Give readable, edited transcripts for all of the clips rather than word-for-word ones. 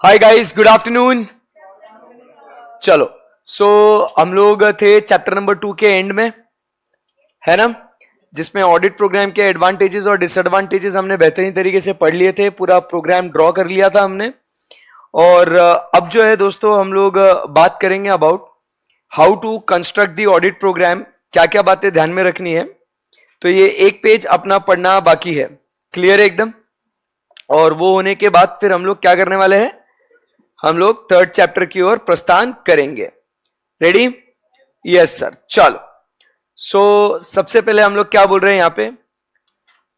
Hi guys, good afternoon. चलो हम लोग थे चैप्टर नंबर 2 के एंड में, है ना, जिसमें ऑडिट प्रोग्राम के एडवांटेजेस और डिसएडवांटेजेस हमने बेहतरीन तरीके से पढ़ लिए थे। पूरा प्रोग्राम ड्रॉ कर लिया था हमने। और अब जो है दोस्तों, हम लोग बात करेंगे about how to construct the audit program. क्या क्या बातें ध्यान में रखनी है। तो ये एक पेज अपना पढ़ना बाकी है, क्लियर है एकदम। और वो होने के बाद फिर हम लोग क्या करने वाले हैं, हम लोग थर्ड चैप्टर की ओर प्रस्थान करेंगे। रेडी? Yes sir. चलो सबसे पहले हम लोग क्या बोल रहे हैं यहां पे,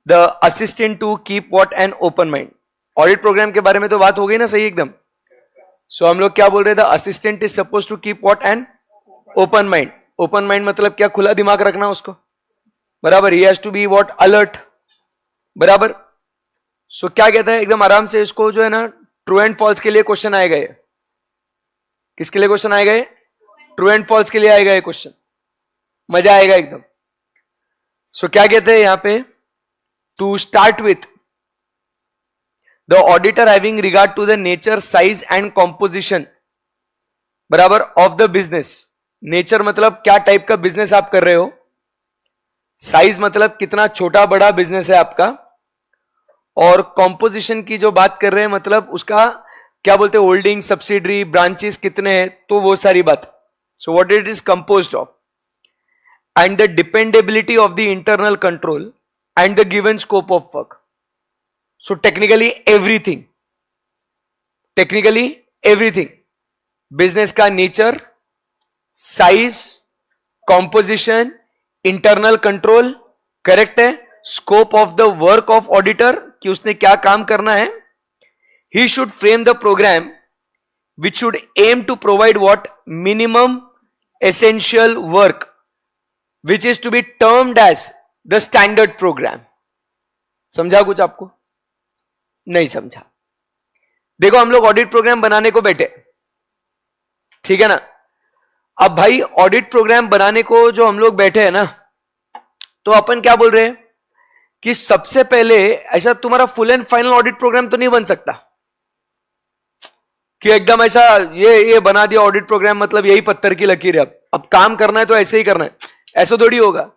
the assistant to keep what an open mind. Audit program के बारे में तो बात हो गई ना, सही एकदम। हम लोग क्या बोल रहे थे, the assistant is suppose to keep what an open mind. Open mind मतलब क्या, खुला दिमाग रखना उसको, बराबर। He has to be what, alert, बराबर। क्या कहता है, एकदम आराम से इसको जो है ना, ट्रू एंड फॉल्स के लिए क्वेश्चन आएगा। ये किसके लिए क्वेश्चन आएगा? ये ट्रू एंड फॉल्स के लिए आएगा ये क्वेश्चन, मजा आएगा एकदम। क्या कहते हैं यहां पे, to start with the auditor having regard to the nature, size and composition, बराबर, ऑफ द बिजनेस। नेचर मतलब क्या टाइप का बिजनेस आप कर रहे हो, साइज मतलब कितना छोटा बड़ा बिजनेस है आपका, और कॉम्पोजिशन की जो बात कर रहे हैं मतलब उसका क्या बोलते हैं, होल्डिंग, सब्सिडरी, ब्रांचेस कितने हैं, तो वो सारी बात। So what it is composed of, and the dependability of the internal control and the given scope of work. So technically everything, business का nature, size, composition, internal control, correct है, scope of the work of auditor कि उसने क्या काम करना है। He should frame the programme which should aim to provide what, minimum essential work which is to be termed as the standard programme. समझा कुछ आपको? नहीं समझा? देखो, हम लोग ऑडिट प्रोग्राम बनाने को बैठे, ठीक है ना। अब भाई ऑडिट प्रोग्राम बनाने को जो हम लोग बैठे हैं ना, तो अपन क्या बोल रहे हैं कि सबसे पहले ऐसा तुम्हारा full and final audit program तो नहीं बन सकता कि एकदम ऐसा ये बना दिया ऑडिट प्रोग्राम मतलब यही पत्थर की लकीर है, अब काम करना है तो ऐसे ही करना है, ऐसा थोड़ी होगा।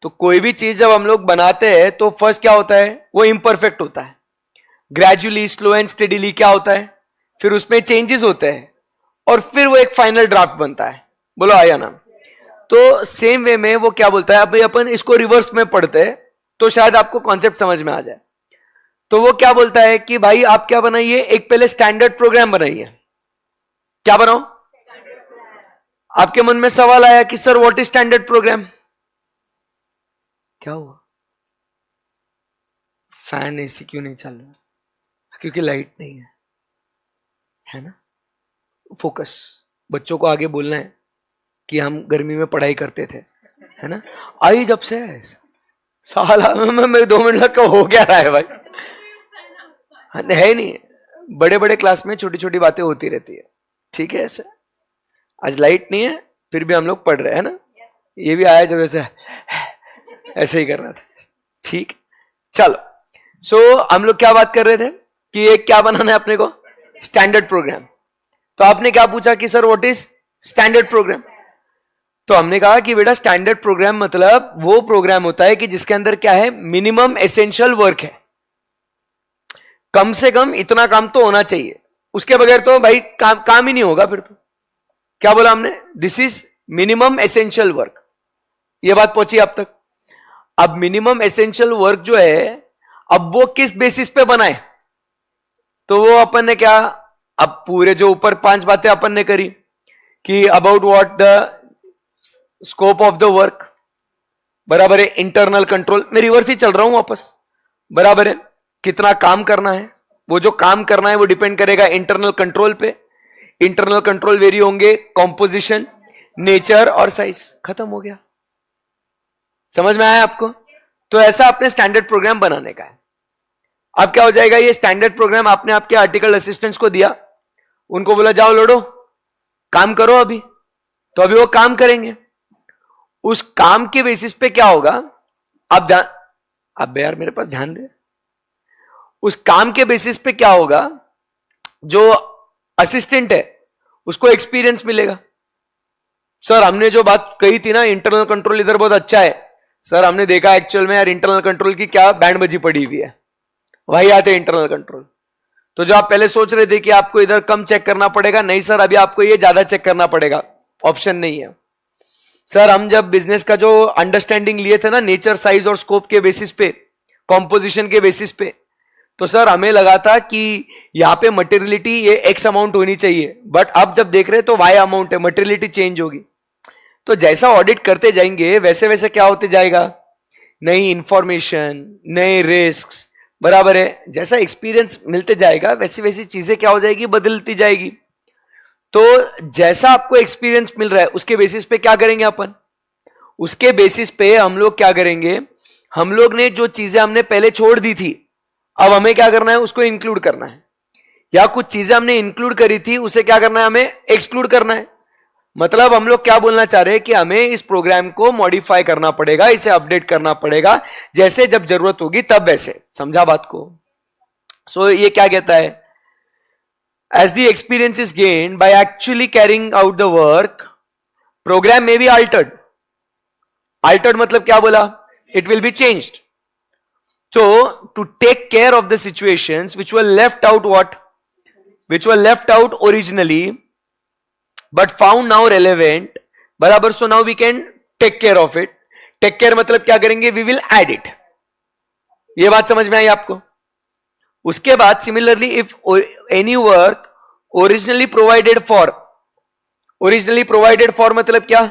तो कोई भी चीज जब हम लोग बनाते हैं तो फर्स्ट क्या होता है, वो इम्परफेक्ट होता है। ग्रेजुअली, स्लो एंड स्टेडिली क्या होता है, फिर उसमें चेंजेस होते हैं और फिर वो एक फाइनल ड्राफ्ट बनता है। बोलो आया ना। तो सेम वे में वो क्या बोलता है, अभी अपन इसको रिवर्स में पढ़ते हैं तो शायद आपको कॉन्सेप्ट समझ में आ जाए। तो वो क्या बोलता है कि भाई आप क्या बनाइए, एक पहले स्टैंडर्ड प्रोग्राम बनाइए। क्या बनाओ? आपके मन में सवाल आया कि sir what is standard program. क्या हुआ, फैन एसी क्यों नहीं चल रहा? क्योंकि लाइट नहीं है ना। फोकस, बच्चों को आगे बोलना है कि हम गर्मी में पढ़ाई करते थे, है ना। आई जब से साला में मेरे 2 मिनट लग हो क्या रहा है भाई, है नहीं। बड़े बड़े क्लास में छोटी छोटी बातें होती रहती है, ठीक है। ऐसे आज लाइट नहीं है फिर भी हम लोग पढ़ रहे हैं ना। ये भी आया जब ऐसे ही कर रहा था, ठीक। चलो हम लोग क्या बात कर रहे थे कि एक क्या बनाना है अपने को, स्टैंडर्ड प्रोग्राम। तो आपने क्या पूछा कि sir what is standard program. तो हमने कहा कि बेटा स्टैंडर्ड प्रोग्राम मतलब वो प्रोग्राम होता है कि जिसके अंदर क्या है, मिनिमम एसेंशियल वर्क है। कम से कम इतना काम तो होना चाहिए, उसके बगैर तो भाई काम ही नहीं होगा फिर तो। क्या बोला हमने, this is minimum essential work. ये बात पहुंची अब तक। अब मिनिमम एसेंशियल वर्क जो है, अब वो किस बेसिस पे बनाए, तो वो अपन ने क्या, अब पूरे जो ऊपर 5 बातें अपन ने करी कि about what the scope of the work, बराबर है, इंटरनल कंट्रोल, मैं रिवर्स ही चल रहा हूं वापस, बराबर है, कितना काम करना है, वो जो काम करना है वो डिपेंड करेगा इंटरनल कंट्रोल पे। इंटरनल कंट्रोल वेरी होंगे, कॉम्पोजिशन, नेचर और साइज। खत्म हो गया। समझ में आया आपको? तो ऐसा आपने स्टैंडर्ड प्रोग्राम बनाने का है। अब क्या हो जाएगा, ये स्टैंडर्ड प्रोग्राम आपने आपके आर्टिकल असिस्टेंट्स को दिया, उनको बोला जाओ लड़ो, काम करो अभी, तो अभी वो काम करेंगे। उस काम के बेसिस पे क्या होगा, अब यार मेरे पास ध्यान दे, उस काम के बेसिस पे क्या होगा, जो असिस्टेंट है उसको एक्सपीरियंस मिलेगा। सर हमने जो बात कही थी ना, इंटरनल कंट्रोल इधर बहुत अच्छा है, सर हमने देखा एक्चुअल में यार इंटरनल कंट्रोल की क्या बैंड बजी पड़ी हुई है, वही आते इंटरनल कंट्रोल। तो जो आप पहले सोच रहे थे कि आपको इधर कम चेक करना पड़ेगा, नहीं सर अभी आपको ये ज्यादा चेक करना पड़ेगा, ऑप्शन नहीं है। सर हम जब बिजनेस का जो अंडरस्टैंडिंग लिए थे ना, नेचर, साइज और स्कोप के बेसिस पे, कॉम्पोजिशन के बेसिस पे, तो सर हमें लगा था कि यहां पे मटेरियलिटी ये एक्स अमाउंट होनी चाहिए, बट अब जब देख रहे हैं तो वाई अमाउंट है, मटेरियलिटी चेंज होगी। तो जैसा ऑडिट करते जाएंगे वैसे वैसे क्या होते जाएगा, नई इंफॉर्मेशन, नए रिस्क, बराबर है, जैसा एक्सपीरियंस मिलते जाएगा वैसी वैसी चीजें क्या हो जाएगी, बदलती जाएगी। तो जैसा आपको एक्सपीरियंस मिल रहा है उसके बेसिस पे क्या करेंगे अपन, उसके बेसिस पे हम लोग क्या करेंगे, हम लोग ने जो चीजें हमने पहले छोड़ दी थी अब हमें क्या करना है, उसको इंक्लूड करना है, या कुछ चीजें हमने इंक्लूड करी थी उसे क्या करना है, हमें एक्सक्लूड करना है। मतलब हम लोग क्या बोलना चाह रहे हैं कि हमें इस प्रोग्राम को मॉडिफाई करना पड़ेगा, इसे अपडेट करना पड़ेगा, जैसे जब जरूरत होगी तब वैसे। समझा बात को? सो ये क्या कहता है, as the experience is gained by actually carrying out the work, program may be altered. Altered मतलब क्या बोला, it will be changed. So to take care of the situations which were left out, which were left out originally but found now relevant, बराबर, so now we can take care of it. Take care मतलब क्या करेंगे, we will add it. ये बात समझ में आई आपको? उसके बाद similarly if any work originally provided for मतलब क्या,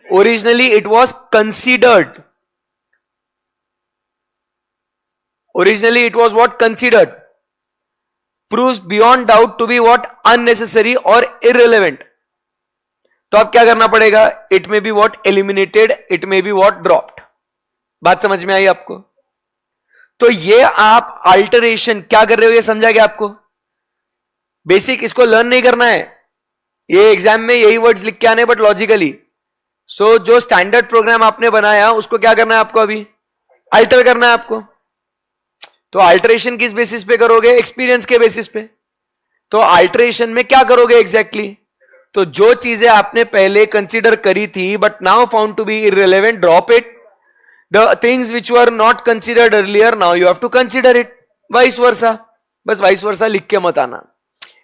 originally it was considered, originally it was what, considered, proves beyond doubt to be what, unnecessary और इररिलेवेंट, तो अब क्या करना पड़ेगा, it may be what, eliminated, it may be what, dropped. बात समझ में आई आपको? तो ये आप अल्टरेशन क्या कर रहे हो, ये समझा गया आपको? बेसिक इसको लर्न नहीं करना है, ये एग्जाम में यही वर्ड्स लिख के आने, बट लॉजिकली। सो जो स्टैंडर्ड प्रोग्राम आपने बनाया उसको क्या करना है आपको, अभी अल्टर करना है आपको। तो अल्टरेशन किस बेसिस पे करोगे, एक्सपीरियंस के बेसिस पे। तो अल्टरेशन में क्या करोगे एग्जैक्टली, तो जो चीजें आपने पहले कंसीडर करी थी but now found to be irrelevant, drop it. The things which were not considered earlier, now you have to consider it. Vice versa. बस vice versa लिख के मत आना।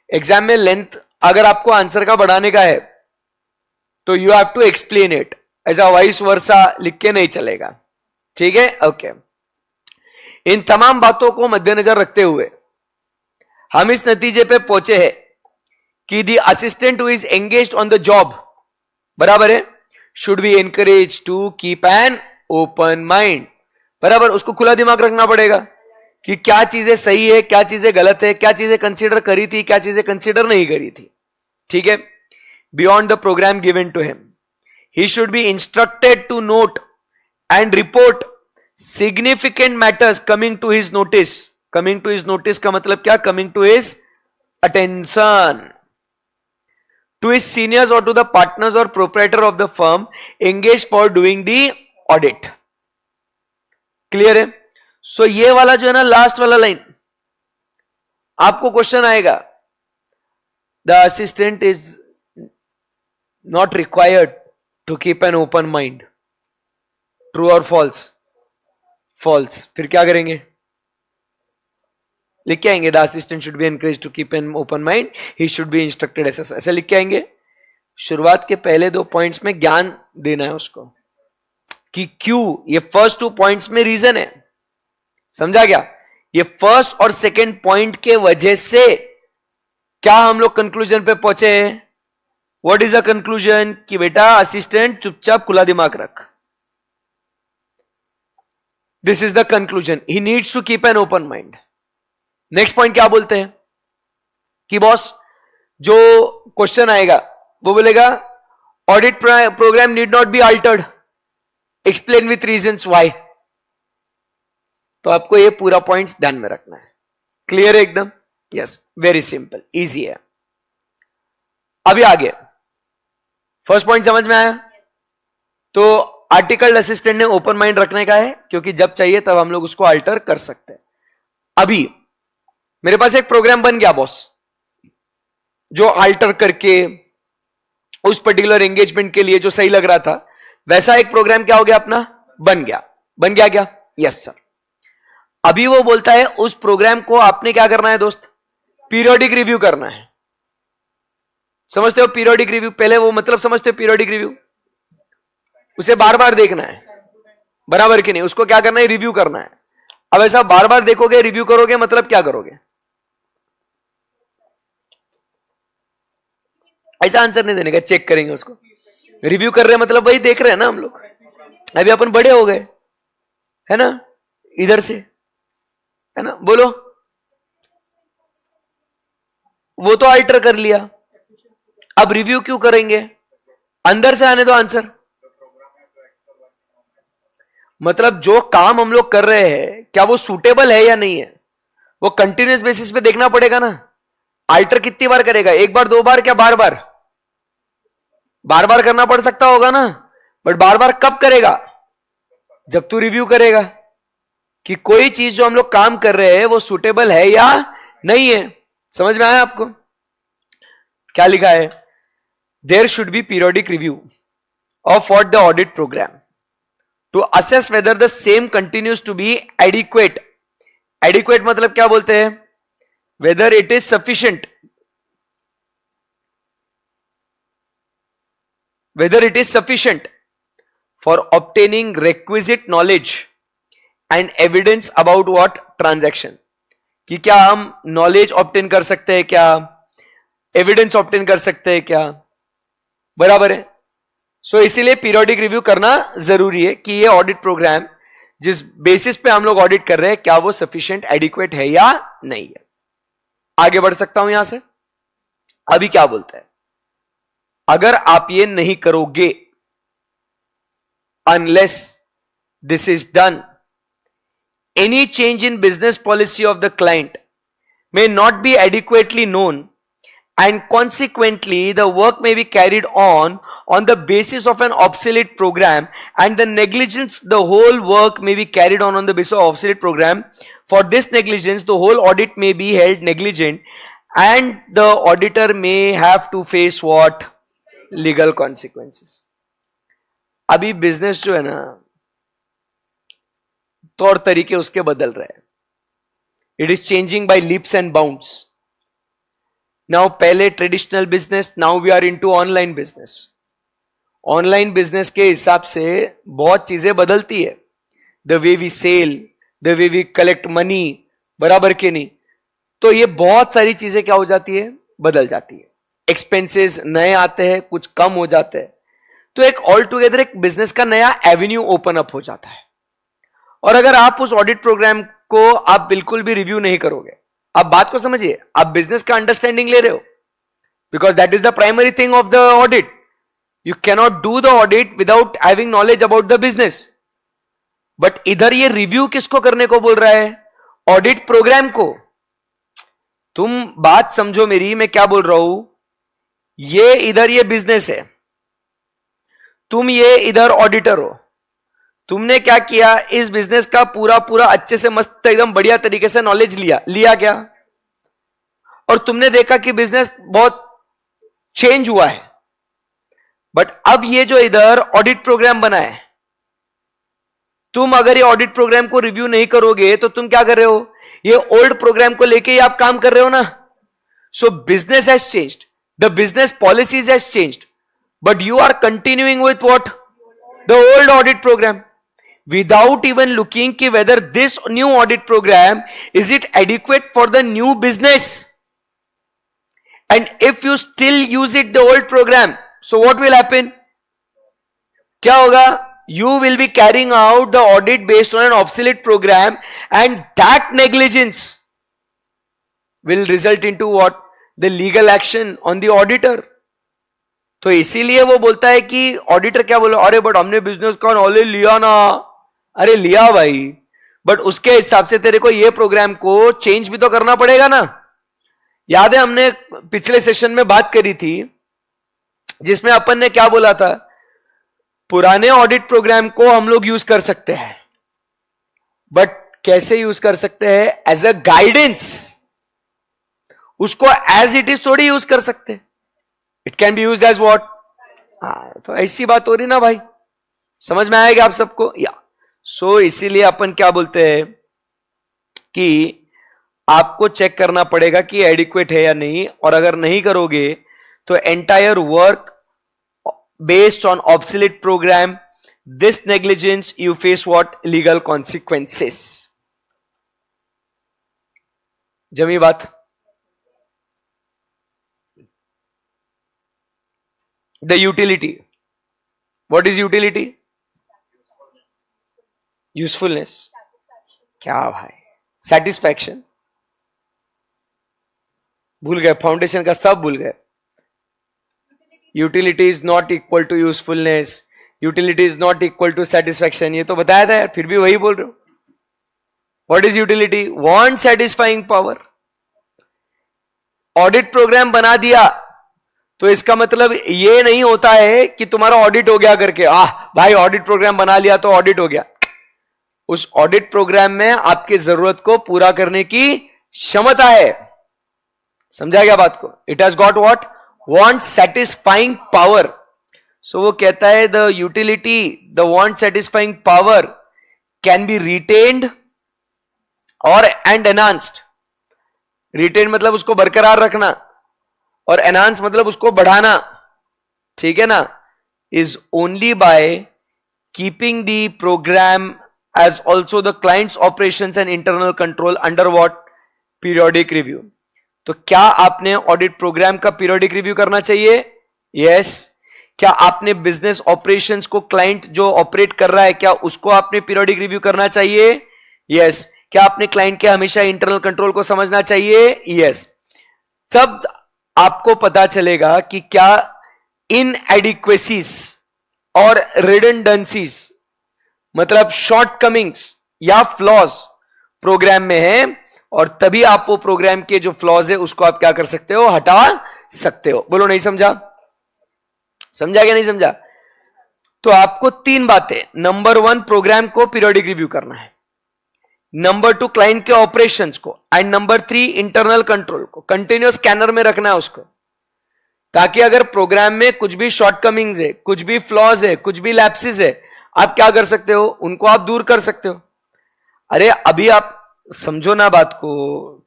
एग्जाम में लेंथ अगर आपको आंसर का बढ़ाने का है तो you have to explain it. ऐसा vice versa लिख के नहीं चलेगा, ठीक है? ओके। इन तमाम बातों को मद्देनजर रखते हुए हम इस नतीजे पे पहुंचे हैं कि the assistant who is engaged on the job, बराबर है, should be encouraged to keep an open mind, बराबर, उसको खुला दिमाग रखना पड़ेगा कि क्या चीजें सही है, क्या चीजें गलत है, क्या चीजें कंसीडर करी थी, क्या चीजें कंसीडर नहीं करी थी, ठीक है? Beyond the program given to him, he should be instructed to note and report significant matters coming to his notice. Coming to his notice का मतलब क्या, coming to his attention, to his seniors और to the partners और proprietor of the firm engage for doing the audit. Clear है? So ये वाला जो है ना, लास्ट वाला लाइन आपको क्वेश्चन आएगा, the assistant is not required to keep an open mind, true और फॉल्स? फॉल्स। फिर क्या करेंगे, लिख के आएंगे, the assistant should be encourage to keep an open mind, he should be instructed, ऐसा लिख के आएंगे। शुरुआत के पहले 2 पॉइंट्स में ज्ञान देना है उसको कि क्यों, ये फर्स्ट 2 पॉइंट्स में रीजन है, समझा क्या? ये फर्स्ट और सेकंड पॉइंट के वजह से क्या हम लोग कंक्लूजन पे पहुंचे हैं, व्हाट इज द कंक्लूजन, कि बेटा असिस्टेंट चुपचाप खुला दिमाग रख। This is the conclusion, he needs to keep an open mind. Next point क्या बोलते हैं कि बॉस जो क्वेश्चन आएगा वो बोलेगा audit programme need not be altered, explain with reasons why. तो आपको ये पूरा पॉइंट्स ध्यान में रखना है। क्लियर है एकदम? यस, वेरी सिंपल, इजी है। अभी आगे फर्स्ट पॉइंट समझ में आया? तो आर्टिकल असिस्टेंट ने ओपन माइंड रखने का है क्योंकि जब चाहिए तब हम लोग उसको अल्टर कर सकते हैं। अभी मेरे पास एक प्रोग्राम बन गया बॉस, जो अल्टर करके उस पर्टिकुलर एंगेजमेंट के लिए जो सही लग रहा था, वैसा एक प्रोग्राम क्या हो गया अपना, बन गया। बन गया क्या? Yes sir. अभी वो बोलता है उस प्रोग्राम को आपने क्या करना है दोस्त, पीरियोडिक रिव्यू करना है। समझते हो पीरियोडिक रिव्यू? पहले वो मतलब समझते हो पीरियोडिक रिव्यू? उसे बार बार देखना है, बराबर कि नहीं? उसको क्या करना है, रिव्यू करना है। अब ऐसा बार बार देखोगे, रिव्यू करोगे, मतलब क्या करोगे? ऐसा आंसर नहीं देने का, चेक करेंगे उसको। रिव्यू कर रहे हैं मतलब वही देख रहे हैं ना हम लोग। अभी अपन बड़े हो गए, है ना, इधर से, है ना, बोलो। वो तो अल्टर कर लिया, अब रिव्यू क्यों करेंगे? अंदर से आने दो आंसर। मतलब जो काम हम लोग कर रहे हैं क्या वो सूटेबल है या नहीं है, वो कंटिन्यूस बेसिस पे देखना पड़ेगा ना। अल्टर कितनी बार करेगा, एक बार दो बार, क्या बार बार? बार बार करना पड़ सकता होगा ना, बट बार बार कब करेगा? जब तू रिव्यू करेगा कि कोई चीज जो हम लोग काम कर रहे हैं वो सूटेबल है या नहीं है। समझ में आया आपको? क्या लिखा है? There should be periodic review of what the audit programme to assess whether the same continues to be adequate. Adequate मतलब क्या बोलते हैं? Whether it is sufficient, whether it is sufficient for obtaining requisite knowledge and evidence about what transaction, कि क्या हम knowledge obtain कर सकते हैं, क्या एविडेंस ऑब्टेन कर सकते हैं क्या, बराबर है। सो इसीलिए पीरियोडिक रिव्यू करना जरूरी है कि ये ऑडिट प्रोग्राम जिस बेसिस पे हम लोग ऑडिट कर रहे हैं क्या वो सफिशिएंट एडिक्वेट है या नहीं है। आगे बढ़ सकता हूं यहां से। अभी क्या बोलता है, अगर आप ये नहीं करोगे, unless this is done, any change in business policy of the client may not be adequately known and consequently the work may be carried on the basis of an obsolete program and the negligence, the whole work may be carried on the basis of obsolete program. For this negligence the whole audit may be held negligent and the auditor may have to face what? Legal consequences. अभी business जो है ना, तौर तरीके उसके बदल रहे हैं। It is changing by leaps and bounds. Now पहले traditional business, now we are into online business. Online business के हिसाब से बहुत चीजें बदलती है, the way we sell, the way we collect money, बराबर के नहीं? तो ये बहुत सारी चीजें क्या हो जाती है, बदल जाती है। एक्सपेंसेस नए आते हैं, कुछ कम हो जाते हैं, तो एक ऑल टुगेदर एक बिजनेस का नया एवेन्यू ओपन अप हो जाता है। और अगर आप उस ऑडिट प्रोग्राम को आप बिल्कुल भी रिव्यू नहीं करोगे, आप बात को समझिए, आप बिजनेस का अंडरस्टैंडिंग ले रहे हो, because that is the primary thing of the audit. You cannot do the audit without having knowledge about the business. But इधर ये रिव्यू किसको करने को बोल रहा है? ऑडिट प्रोग्राम को। तुम बात समझो मेरी, मैं क्या बोल रहा हूं, ये इधर ये बिजनेस है, तुम ये इधर ऑडिटर हो। तुमने क्या किया, इस बिजनेस का पूरा पूरा अच्छे से मस्त एकदम बढ़िया तरीके से नॉलेज लिया क्या? और तुमने देखा कि बिजनेस बहुत चेंज हुआ है। बट अब ये जो इधर ऑडिट प्रोग्राम बना है, तुम अगर ये ऑडिट प्रोग्राम को रिव्यू नहीं करोगे तो तुम क्या कर रहे हो, ये ओल्ड प्रोग्राम को लेके ही आप काम कर रहे हो ना। So business has changed, the business policies has changed, but you are continuing with what? The old audit programme, without even looking ki whether this new audit program is it adequate for the new business. And if you still use it the old program, so what will happen? क्या होगा? You will be carrying out the audit based on an obsolete program and that negligence will result into what? The legal action on the auditor. तो इसीलिए वो बोलता है कि auditor क्या बोला, अरे बट हमने बिजनेस का नॉलेज लिया ना। अरे लिया भाई, बट उसके हिसाब से तेरे को ये प्रोग्राम को चेंज भी तो करना पड़ेगा ना। याद है हमने पिछले सेशन में बात करी थी जिसमें अपन ने क्या बोला था, पुराने ऑडिट प्रोग्राम को हम लोग यूज कर सकते हैं, बट कैसे यूज कर सकते हैं? As a guidance. उसको एज इट इज थोड़ी यूज कर सकते, it can be use as what. तो ऐसी बात हो रही ना भाई, समझ में आएगा आप सबको या। सो इसीलिए अपन क्या बोलते हैं कि आपको चेक करना पड़ेगा कि एडिक्वेट है या नहीं, और अगर नहीं करोगे तो entire work based on obsolete programme, this negligence you face what legal consequences. जमी बात। The utility, what is utility? Usefulness. क्या भाई, सेटिस्फैक्शन भूल गए, फाउंडेशन का सब भूल गए। Utility is not equal to usefulness, utility is not equal to satisfaction, ये तो बताया था यार, फिर भी वही बोल रहे हो। What is utility? Want satisfying power. Audit programme बना दिया तो इसका मतलब ये नहीं होता है कि तुम्हारा ऑडिट हो गया करके, भाई ऑडिट प्रोग्राम बना लिया तो ऑडिट हो गया। उस ऑडिट प्रोग्राम में आपकी जरूरत को पूरा करने की क्षमता है, समझा गया बात को? It has got what? Want satisfying power. So वो कहता है the utility, the want satisfying power can be retained और एंड एनहांस्ड। रिटेन मतलब उसको बरकरार रखना, और एनहांस मतलब उसको बढ़ाना, ठीक है ना? Is only by keeping the programme as also the clients operations and internal control under what? Periodic review. तो क्या आपने ऑडिट प्रोग्राम का पीरियोडिक रिव्यू करना चाहिए? यस। क्या आपने बिजनेस ऑपरेशंस को, क्लाइंट जो ऑपरेट कर रहा है, क्या उसको आपने पीरियोडिक रिव्यू करना चाहिए? यस। क्या आपने क्लाइंट के हमेशा इंटरनल कंट्रोल को समझना चाहिए? यस। तब आपको पता चलेगा कि क्या इनएडिक्वेसीज और रिडंडेंसीज, मतलब शॉर्टकमिंग्स या फ्लॉज प्रोग्राम में है, और तभी आप वो प्रोग्राम के जो फ्लॉज है उसको आप क्या कर सकते हो? हटा सकते हो। बोलो नहीं समझा? समझा क्या नहीं समझा? तो आपको तीन बातें, नंबर 1 प्रोग्राम को पीरियोडिक रिव्यू करना है, नंबर 2 क्लाइंट के ऑपरेशंस को, एंड नंबर 3 इंटरनल कंट्रोल को कंटिन्यूअस स्कैनर में रखना है उसको, ताकि अगर प्रोग्राम में कुछ भी शॉर्टकमिंग्स है, कुछ भी फ्लॉज है, कुछ भी लैप्सेस है, आप क्या कर सकते हो? उनको आप दूर कर सकते हो। अरे अभी आप समझो ना बात को,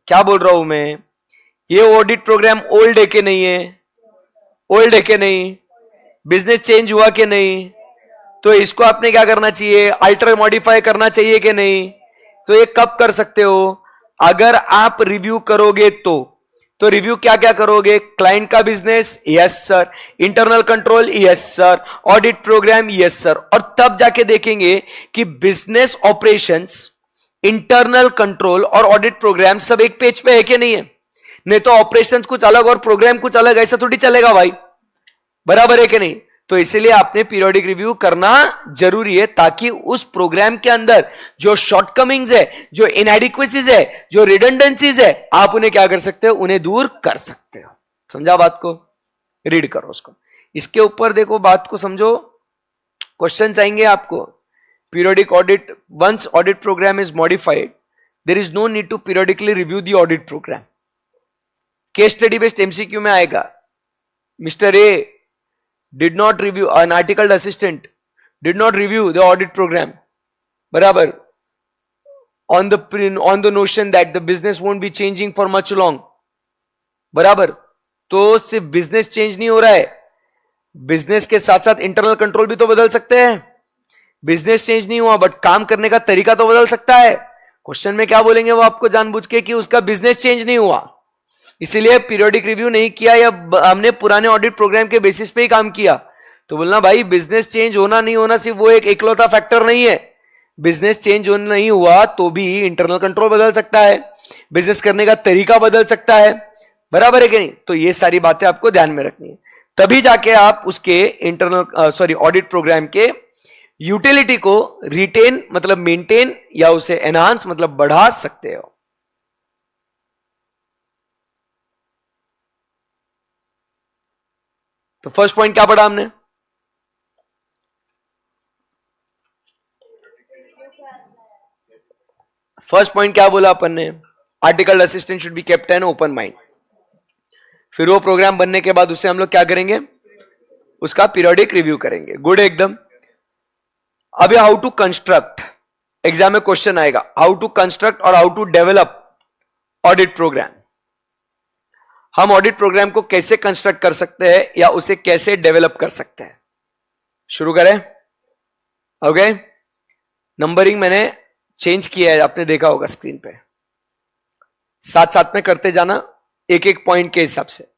क्या बोल रहा हूं मैं? ये ऑडिट प्रोग्राम ओल्ड है कि नहीं है? ओल्ड है कि नहीं? बिजनेस चेंज हुआ कि नहीं? तो इसको आपने क्या करना चाहिए? अल्टर मॉडिफाई करना चाहिए कि नहीं? तो ये कब कर सकते हो? अगर आप रिव्यू करोगे तो रिव्यू क्या क्या करोगे? क्लाइंट का business, yes sir. Internal control, yes sir. Audit programme, yes sir. और तब जाके देखेंगे कि बिजनेस ऑपरेशंस, इंटरनल कंट्रोल और ऑडिट प्रोग्राम सब एक पेज पे है कि नहीं है। नहीं तो ऑपरेशंस कुछ अलग और प्रोग्राम कुछ अलग, ऐसा थोड़ी चलेगा भाई। बराबर है कि नहीं? तो इसीलिए आपने पीरियोडिक रिव्यू करना जरूरी है, ताकि उस प्रोग्राम के अंदर जो शॉर्टकमिंग्स है, जो इनएडिक्वेसीज है, जो रिडंडेंसीज है, आप उन्हें क्या कर सकते हो? उन्हें दूर कर सकते हो। समझा बात को? रीड करो उसको, इसके ऊपर देखो, बात को समझो, क्वेश्चंस आएंगे आपको। Periodic audit, once audit programme is modified, there is no need to periodically review the audit programme. Case study based MCQ में आएगा, mister A did not review, an articled assistant did not review the audit program, barabar, on the notion that the business won't be changing for much long, बराबर। तो सिर्फ business change नहीं हो रहा है, business के साथ साथ इंटरनल कंट्रोल भी तो बदल सकते हैं। बिजनेस चेंज नहीं हुआ बट काम करने का तरीका तो बदल सकता है। क्वेश्चन में क्या बोलेंगे वो आपको जानबूझ के कि उसका बिजनेस चेंज नहीं हुआ, इसीलिए पीरियोडिक रिव्यू नहीं किया, या हमने पुराने ऑडिट प्रोग्राम के बेसिस पे ही काम किया। तो बोलना भाई बिजनेस चेंज होना नहीं होना सिर्फ वो एक इकलौता फैक्टर नहीं है। बिजनेस चेंज होना नहीं हुआ तो भी इंटरनल कंट्रोल बदल सकता है, बिजनेस करने का तरीका बदल सकता है। बराबर है कि नहीं? तो ये सारी बातें आपको ध्यान में रखनी है, तभी जाके आप उसके इंटरनल ऑडिट प्रोग्राम के यूटिलिटी को रिटेन मतलब मेंटेन, या उसे एनहांस मतलब बढ़ा सकते हो। तो फर्स्ट पॉइंट क्या पढ़ा हमने? फर्स्ट पॉइंट क्या बोला अपन ने? Article assistant should be kept N open mind. फिर वो प्रोग्राम बनने के बाद उसे हम लोग क्या करेंगे, उसका पीरियोडिक रिव्यू करेंगे। गुड एकदम। अभी हाउ टू कंस्ट्रक्ट, एग्जाम में क्वेश्चन आएगा, हाउ टू कंस्ट्रक्ट और how to develop audit programme. हम ऑडिट प्रोग्राम को कैसे कंस्ट्रक्ट कर सकते हैं या उसे कैसे डेवलप कर सकते हैं। शुरू करें। ओके, नंबरिंग मैंने चेंज किया है, आपने देखा होगा स्क्रीन पे। साथ साथ में करते जाना एक एक पॉइंट के हिसाब से।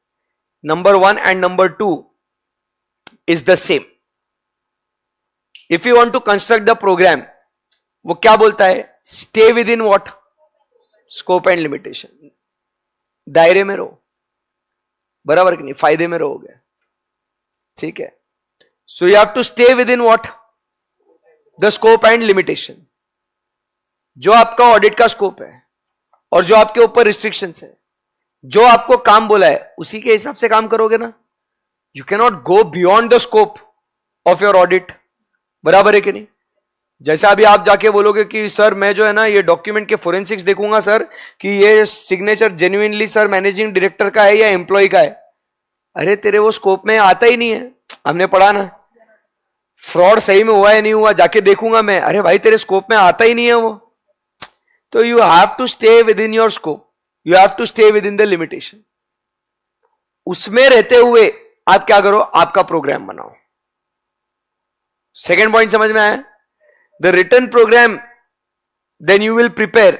Number 1 and number 2 is the same. If you want to construct the programme, वो क्या बोलता है, stay within what, scope and limitation. दायरे में रहो, बराबर कि नहीं, फायदे में रहोगे, ठीक है। So you have to stay within what, the scope and limitation. जो आपका ऑडिट का स्कोप है और जो आपके ऊपर रिस्ट्रिक्शंस है, जो आपको काम बोला है उसी के हिसाब से काम करोगे ना। You can not go beyond the scope of your audit, बराबर है कि नहीं। जैसा अभी आप जाके बोलोगे कि सर मैं जो है ना ये डॉक्यूमेंट के फोरेंसिक्स देखूंगा सर कि ये signature genuinely sir managing director का है या एम्प्लॉय का है। अरे तेरे वो स्कोप में आता ही नहीं है, हमने पढ़ा ना। फ्रॉड सही में हुआ है नहीं हुआ जाके देखूंगा मैं, अरे भाई तेरे स्कोप में आता ही नहीं है वो। तो you have to stay within your scope, you have to stay within the limitation. उसमें रहते हुए आप क्या करो, आपका प्रोग्राम बनाओ। सेकेंड पॉइंट समझ में आया। The written program then you will prepare,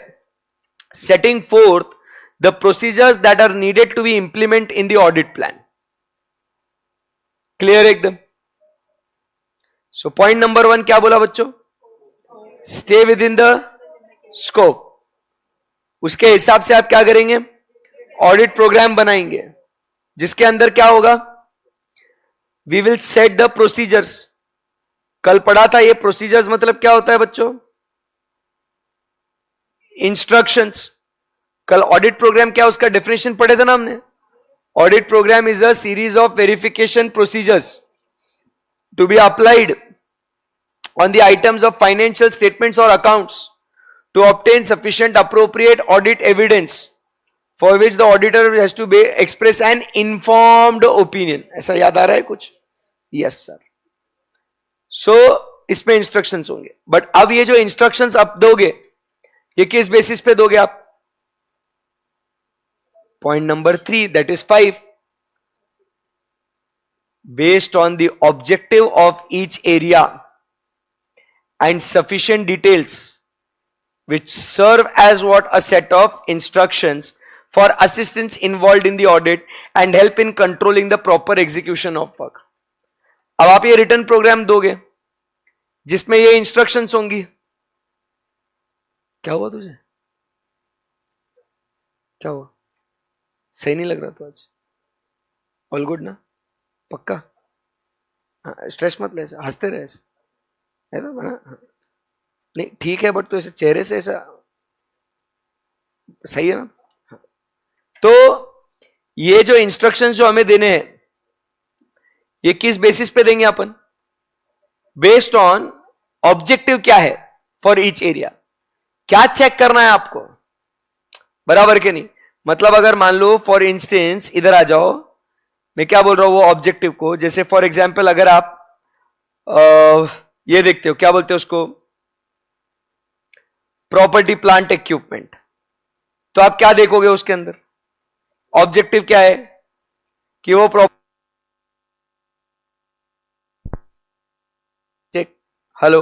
setting forth the procedures that are needed to be implemented in the audit plan. Clear एकदम। So point number 1 क्या बोला बच्चों, stay within the scope। उसके हिसाब से आप क्या करेंगे, ऑडिट प्रोग्राम बनाएंगे, जिसके अंदर क्या होगा, we will set the procedures। कल पढ़ा था ये प्रोसीजर्स मतलब क्या होता है बच्चों, इंस्ट्रक्शंस। कल ऑडिट प्रोग्राम क्या उसका डेफिनेशन पढ़े थे ना हमने। Audit programme is a series of verification procedures to be applied on the items of financial statements और accounts to obtain sufficient appropriate audit evidence for which the auditor has to express an informed opinion. ऐसा याद आ रहा है कुछ? Yes sir. सो इसमें instructions होंगे, but अब ये जो इंस्ट्रक्शंस आप दोगे ये किस बेसिस पे दोगे आप, point number 3 that is 5, based on the objective of each area and sufficient details which serve as what a set of instructions for assistants involved in the audit and help in controlling the proper execution of work। अब आप ये return programme दोगे जिसमें ये instructions होंगी। क्या हुआ तुझे, क्या हुआ, सही नहीं लग रहा तो आज? ऑल गुड ना, पक्का? हाँ, स्ट्रेस मत ले, हंसते रहे ऐसे, है ना बना? हाँ। नहीं ठीक है, बट तो ऐसे चेहरे से ऐसा सही है ना? हाँ। तो ये जो इंस्ट्रक्शंस जो हमें देने हैं ये किस बेसिस पे देंगे अपन, बेस्ड ऑन ऑब्जेक्टिव क्या है फॉर ईच एरिया, क्या चेक करना है आपको, बराबर के नहीं। मतलब अगर मान लो फॉर इंस्टेंस, इधर आ जाओ, मैं क्या बोल रहा हूं वो ऑब्जेक्टिव को, जैसे फॉर एग्जांपल अगर आप ये देखते हो, क्या बोलते हो उसको, प्रॉपर्टी प्लांट इक्विपमेंट, तो आप क्या देखोगे उसके अंदर, ऑब्जेक्टिव क्या है कि वो हेलो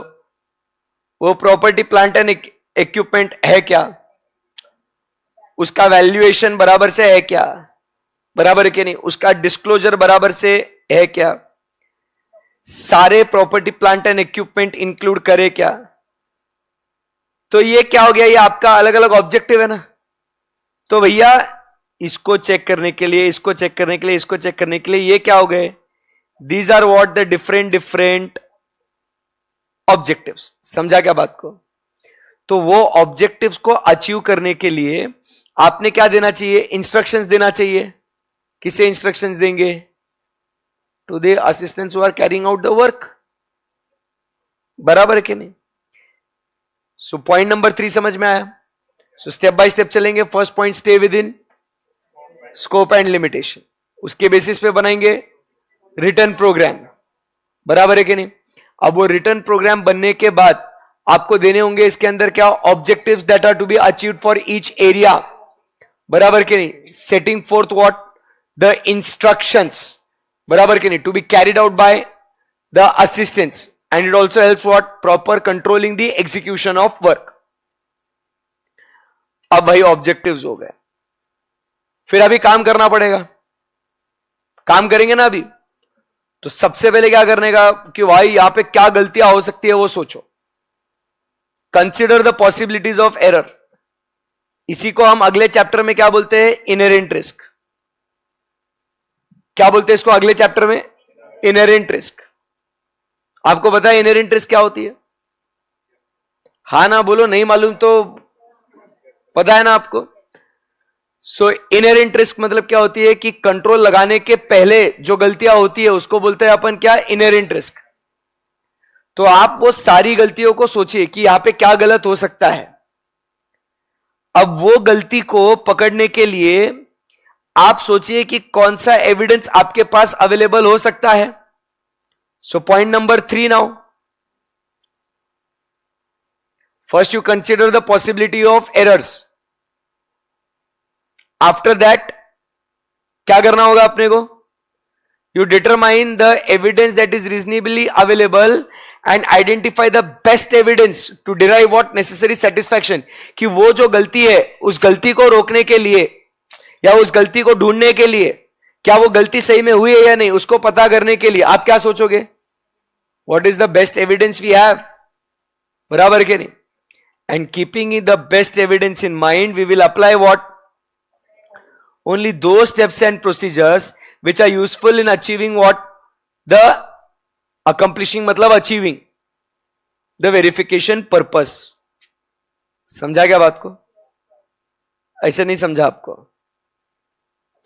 वो प्रॉपर्टी प्लांट एंड इक्विपमेंट है क्या, उसका वैल्यूएशन बराबर से है क्या, बराबर के नहीं, उसका डिस्क्लोजर बराबर से है क्या, सारे property plant and equipment include करे क्या। तो ये क्या हो गया, ये आपका अलग अलग ऑब्जेक्टिव है ना। तो भैया इसको चेक करने के लिए, इसको चेक करने के लिए, इसको चेक करने के लिए, ये क्या हो गए, these are what the different objectives. समझा क्या बात को? तो वो ऑब्जेक्टिव्स को अचीव करने के लिए आपने क्या देना चाहिए, इंस्ट्रक्शंस देना चाहिए। किसे इंस्ट्रक्शंस देंगे, to the assistants who are carrying out the work, बराबर है कि नहीं। सो पॉइंट नंबर 3 समझ में आया। सो स्टेप बाय स्टेप चलेंगे। First point, stay with in scope and limitation. उसके बेसिस पे बनाएंगे रिटर्न प्रोग्राम, बराबर है कि नहीं। अब वो रिटर्न प्रोग्राम बनने के बाद आपको देने होंगे इसके अंदर क्या, objectives that are to be achieved for each area, बराबर के नहीं। Setting forth what, the instructions, बराबर के नहीं, to be carried out by the assistants, and it also helps what, proper controlling the execution of work. अब भाई objectives हो गए, फिर अभी काम करना पड़ेगा, काम करेंगे ना अभी। तो सबसे पहले क्या करने का कि भाई यहां पे क्या गलतियां हो सकती है वो सोचो, consider the possibilities of error. इसी को हम अगले चैप्टर में क्या बोलते हैं, इनहेरेंट रिस्क। क्या बोलते हैं इसको अगले चैप्टर में, इनहेरेंट रिस्क। आपको पता है इनहेरेंट रिस्क क्या होती है? हाँ ना बोलो, नहीं मालूम तो पता है ना आपको। सो इनहेरेंट रिस्क मतलब क्या होती है कि कंट्रोल लगाने के पहले जो गलतियां होती है उसको बोलते हैं अपन क्या, इनहेरेंट रिस्क। तो आप वो सारी गलतियों को सोचिए कि यहां पे क्या गलत हो सकता है। अब वो गलती को पकड़ने के लिए आप सोचिए कि कौन सा एविडेंस आपके पास अवेलेबल हो सकता है। So point number 3 now, first you consider the possibility of errors. After that क्या करना होगा अपने को, you determine the evidence that is reasonably available and identify the best evidence to derive what necessary satisfaction. कि वो जो गलती है उस गलती को रोकने के लिए या उस गलती को ढूंढने के लिए, क्या वो गलती सही में हुई है या नहीं उसको पता करने के लिए आप क्या सोचोगे, what is the best evidence we have, बराबर के नहीं। And keeping the best evidence in mind we will apply what, only those steps and procedures which are useful in achieving what, the accomplishing मतलब achieving the verification purpose। समझा क्या बात को? ऐसे नहीं समझा आपको,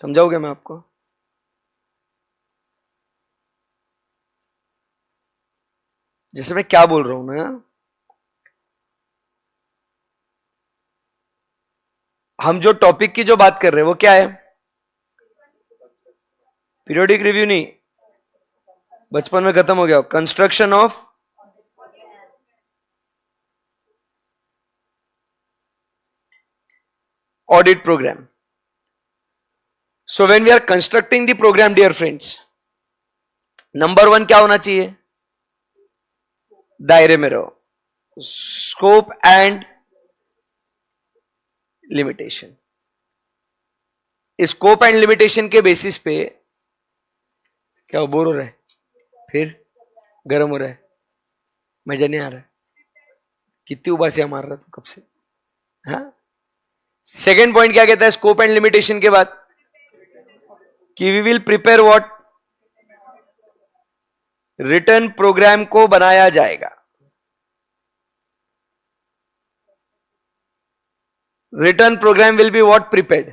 समझाओगे मैं आपको? जैसे मैं क्या बोल रहा हूं ना, हम जो टॉपिक की जो बात कर रहे हैं वो क्या है, पीरियोडिक रिव्यू नहीं, बचपन में खत्म हो गया, construction of audit programme. So when we are constructing the programme dear friends, number 1 क्या होना चाहिए, दायरे में रहो, scope and limitation. Scope and limitation के बेसिस पे क्या वो बोर हो रहा है, फिर गर्म हो रहा है, मजा नहीं आ रहा है, कितनी उबासियां मार रहा तू कब से। हाँ, सेकेंड पॉइंट क्या कहता है स्कोप एंड लिमिटेशन के बाद, कि we will prepare what, return programme को बनाया जाएगा। Return programme will be what, prepared.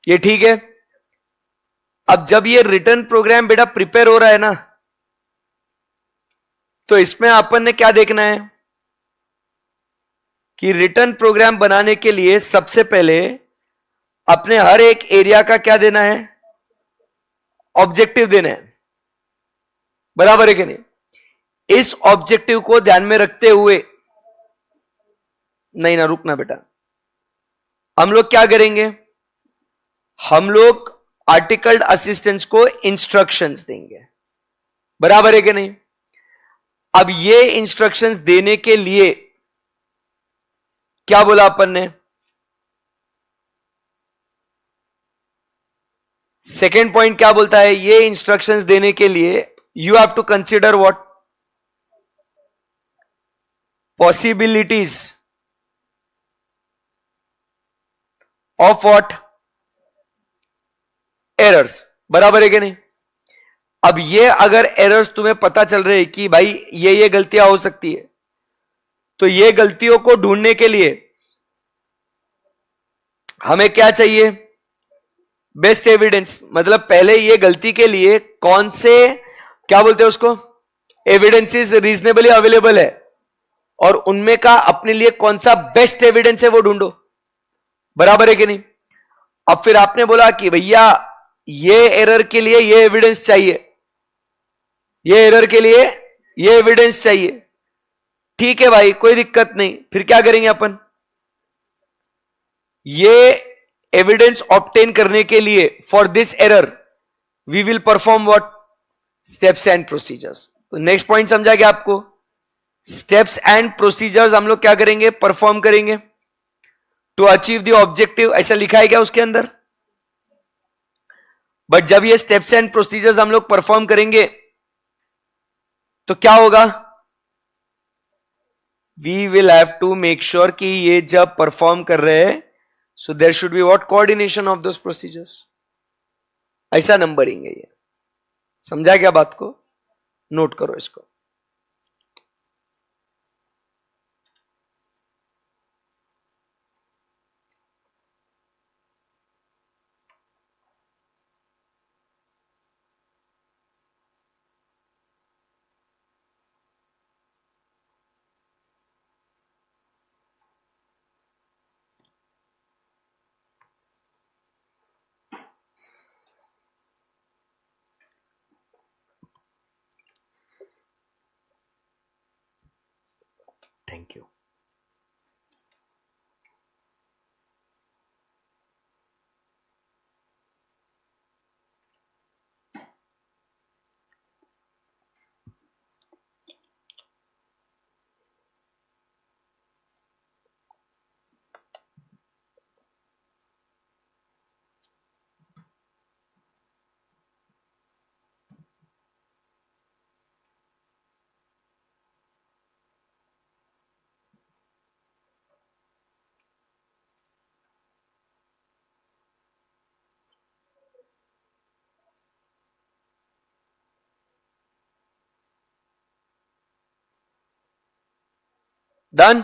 ये ठीक है। अब जब ये रिटर्न प्रोग्राम बेटा प्रिपेयर हो रहा है ना, तो इसमें अपन ने क्या देखना है कि रिटर्न प्रोग्राम बनाने के लिए सबसे पहले अपने हर एक एरिया का क्या देना है, ऑब्जेक्टिव देना है, बराबर है कि नहीं। इस ऑब्जेक्टिव को ध्यान में रखते हुए, नहीं ना रुकना बेटा, हम लोग क्या करेंगे, हम लोग आर्टिकल्ड असिस्टेंट्स को इंस्ट्रक्शंस देंगे, बराबर है कि नहीं। अब ये इंस्ट्रक्शंस देने के लिए क्या बोला अपन ने, सेकेंड पॉइंट क्या बोलता है, ये इंस्ट्रक्शंस देने के लिए you have to consider what, possibilities of what, errors, बराबर है कि नहीं। अब ये अगर एरर्स तुम्हें पता चल रहे कि भाई ये गलतियां हो सकती है, तो ये गलतियों को ढूंढने के लिए हमें क्या चाहिए, बेस्ट एविडेंस। मतलब पहले ये गलती के लिए कौन से, क्या बोलते हैं उसको, एविडेंसेस रीजनेबली अवेलेबल है, और उनमें का अपने लिए कौन सा बेस्ट एविडेंस है वो ढूंढो, बराबर है कि नहीं। अब फिर आपने बोला कि भैया ये एरर के लिए ये एविडेंस चाहिए, ये एरर के लिए ये एविडेंस चाहिए। ठीक है भाई, कोई दिक्कत नहीं। फिर क्या करेंगे अपन, ये एविडेंस ऑब्टेन करने के लिए for this error we will perform what, steps and procedures. तो नेक्स्ट पॉइंट समझा गया आपको, स्टेप्स एंड प्रोसीजर्स हम लोग क्या करेंगे, परफॉर्म करेंगे टू अचीव द ऑब्जेक्टिव, ऐसा लिखा है क्या उसके अंदर। बट जब ये स्टेप्स एंड प्रोसीजर्स हम लोग परफॉर्म करेंगे तो क्या होगा, we will have to make sure कि ये जब परफॉर्म कर रहे हैं so there should be what, coordination of those procedures, ऐसा नंबरिंग है ये। समझा क्या बात को, नोट करो इसको। Thank you. Done.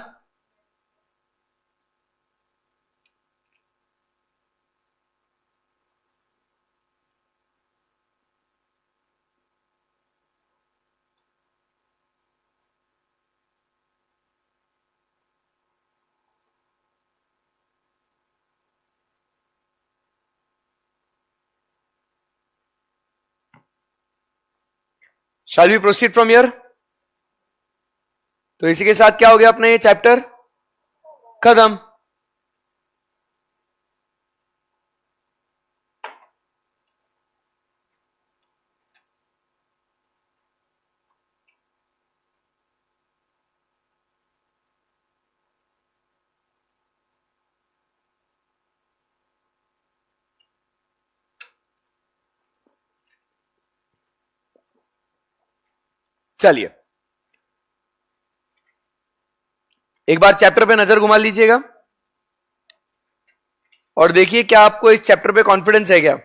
Shall we proceed from here? तो इसी के साथ क्या हो गया अपना ये चैप्टर खत्म। चलिए एक बार चैप्टर पे नजर घुमा लीजिएगा और देखिए क्या आपको इस चैप्टर पे कॉन्फिडेंस है क्या।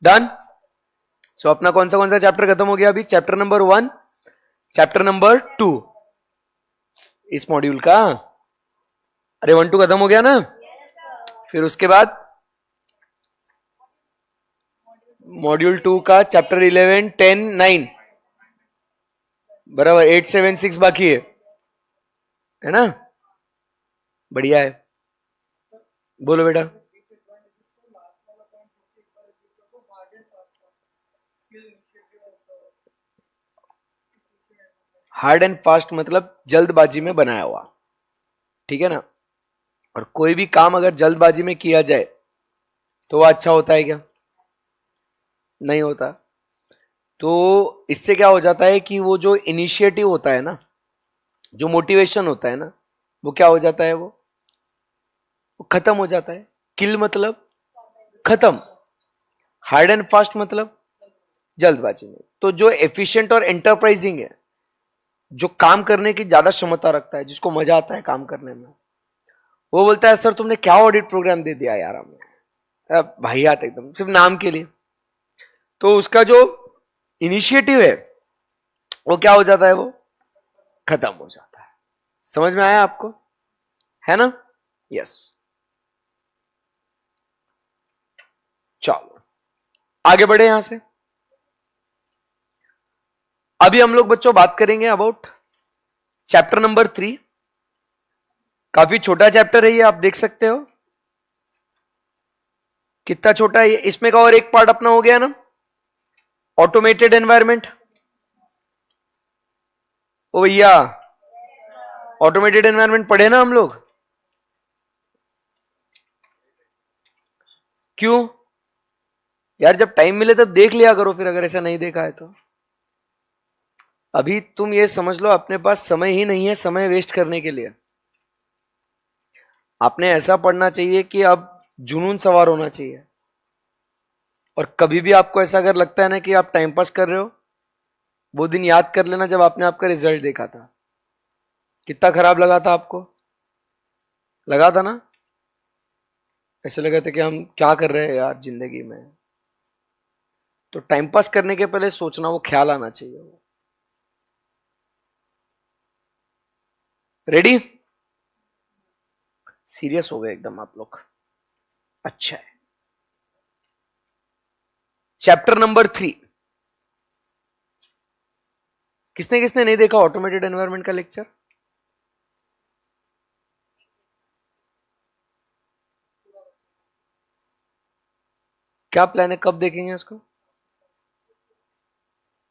डन। सो अपना कौन सा चैप्टर खत्म हो गया अभी, चैप्टर नंबर 1, चैप्टर नंबर 2 इस मॉड्यूल का। अरे 1 2 खत्म हो गया ना। फिर उसके बाद मॉड्यूल 2 का चैप्टर 11 10 9 बराबर, 8 7 6 बाकी है ना। बढ़िया है, बोलो बेटा। हार्ड एंड फास्ट मतलब जल्दबाजी में बनाया हुआ, ठीक है ना। और कोई भी काम अगर जल्दबाजी में किया जाए तो वो अच्छा होता है क्या, नहीं होता। तो इससे क्या हो जाता है कि वो जो इनिशिएटिव होता है ना, जो मोटिवेशन होता है ना, वो क्या हो जाता है, वो खत्म हो जाता है। किल मतलब खत्म, हार्ड एंड फास्ट मतलब जल्दबाजी में। तो जो एफिशिएंट और एंटरप्राइजिंग है, जो काम करने की ज्यादा क्षमता रखता है, जिसको मजा आता है काम करने में, वो बोलता है सर तुमने क्या ऑडिट प्रोग्राम दे दिया यार हमें, भाईयात एकदम सिर्फ नाम के लिए। तो उसका जो इनिशिएटिव है वो क्या हो जाता है, वो खत्म हो जाता है। समझ में आया आपको, है ना? यस। चलो आगे बढ़े यहां से। अभी हम लोग बच्चों बात करेंगे अबाउट चैप्टर नंबर 3। काफी छोटा चैप्टर है ये, आप देख सकते हो कितना छोटा है ये। इसमें का और एक पार्ट अपना हो गया ना, ऑटोमेटेड एनवायरनमेंट। ओ भैया, ऑटोमेटेड एनवायरनमेंट पढ़े ना हम लोग? क्यों यार, जब टाइम मिले तब देख लिया करो, फिर अगर ऐसा नहीं देखा है तो। अभी तुम ये समझ लो अपने पास समय ही नहीं है समय वेस्ट करने के लिए। आपने ऐसा पढ़ना चाहिए कि अब जुनून सवार होना चाहिए। और कभी भी आपको ऐसा अगर लगता है ना कि आप टाइम पास कर रहे हो, वो दिन याद कर लेना जब आपने आपका रिजल्ट देखा था। कितना खराब लगा था आपको, लगा था ना? ऐसे लगा था कि हम क्या कर रहे हैं यार जिंदगी में। तो टाइम पास करने के पहले सोचना, वो ख्याल आना चाहिए। रेडी? सीरियस हो गए एकदम आप लोग, अच्छा है। चैप्टर नंबर 3, किसने किसने नहीं देखा ऑटोमेटेड एनवायरनमेंट का लेक्चर? क्या प्लान है, कब देखेंगे इसको?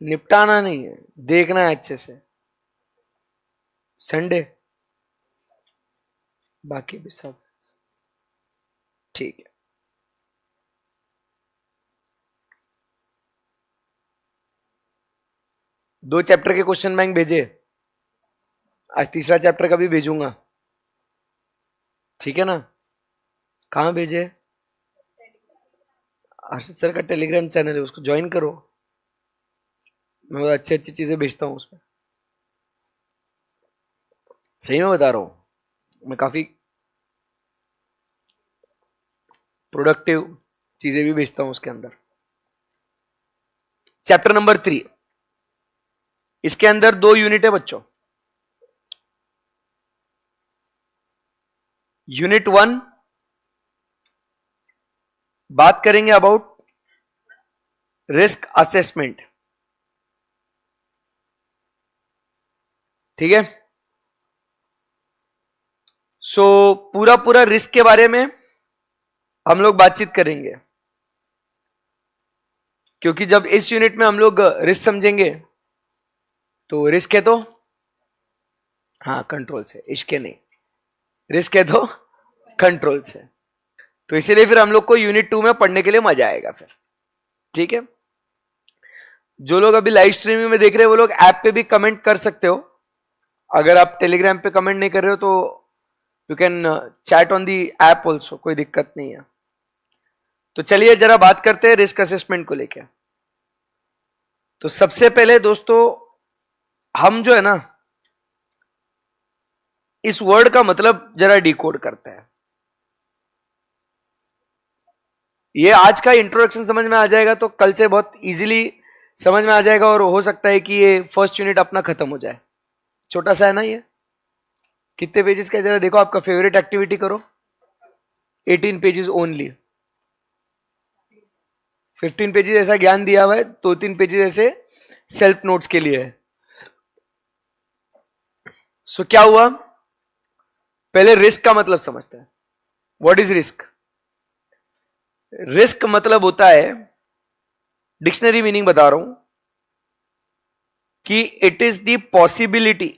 निपटाना नहीं है, देखना है अच्छे से। संडे, बाकी भी सब ठीक है। 2 चैप्टर के क्वेश्चन बैंक भेजे, आज तीसरा चैप्टर का भी भेजूंगा, ठीक है ना? कहां भेजे? हर्षद सर का टेलीग्राम चैनल है, उसको ज्वाइन करो। मैं बहुत अच्छी अच्छी चीजें भेजता हूं उसमें, सही में बता रहा हूं। मैं काफी प्रोडक्टिव चीजें भी भेजता हूं उसके अंदर। चैप्टर नंबर 3, इसके अंदर 2 यूनिट है बच्चों। यूनिट 1 बात करेंगे अबाउट रिस्क असेसमेंट, ठीक है? सो पूरा पूरा रिस्क के बारे में हम लोग बातचीत करेंगे, क्योंकि जब इस यूनिट में हम लोग रिस्क समझेंगे तो रिस्क है तो हाँ कंट्रोल से, इश्क नहीं, रिस्क है तो कंट्रोल से। तो इसीलिए फिर हम लोग को यूनिट 2 में पढ़ने के लिए मजा आएगा फिर, ठीक है? जो लोग अभी लाइव स्ट्रीमिंग में देख रहे हैं वो लोग ऐप पे भी कमेंट कर सकते हो। अगर आप टेलीग्राम पे कमेंट नहीं कर रहे हो तो you can chat on the app also, कोई दिक्कत नहीं है। तो चलिए जरा बात करते हैं रिस्क असेसमेंट को लेकर। तो सबसे पहले दोस्तों हम जो है ना, इस वर्ड का मतलब जरा डिकोड करते हैं। ये आज का इंट्रोडक्शन समझ में आ जाएगा तो कल से बहुत इजीली समझ में आ जाएगा, और हो सकता है कि ये फर्स्ट यूनिट अपना खत्म हो जाए। छोटा सा है ना ये, कितने पेजेस का जरा देखो, आपका फेवरेट एक्टिविटी करो। 18 पेजेस ओनली, 15 पेजेस ऐसा ज्ञान दिया हुआ है, 2-3 पेजेस ऐसे सेल्फ नोट्स के लिए है। सो क्या हुआ, पहले रिस्क का मतलब समझते हैं। What is risk? रिस्क मतलब होता है, डिक्शनरी मीनिंग बता रहा हूं, कि it is the possibility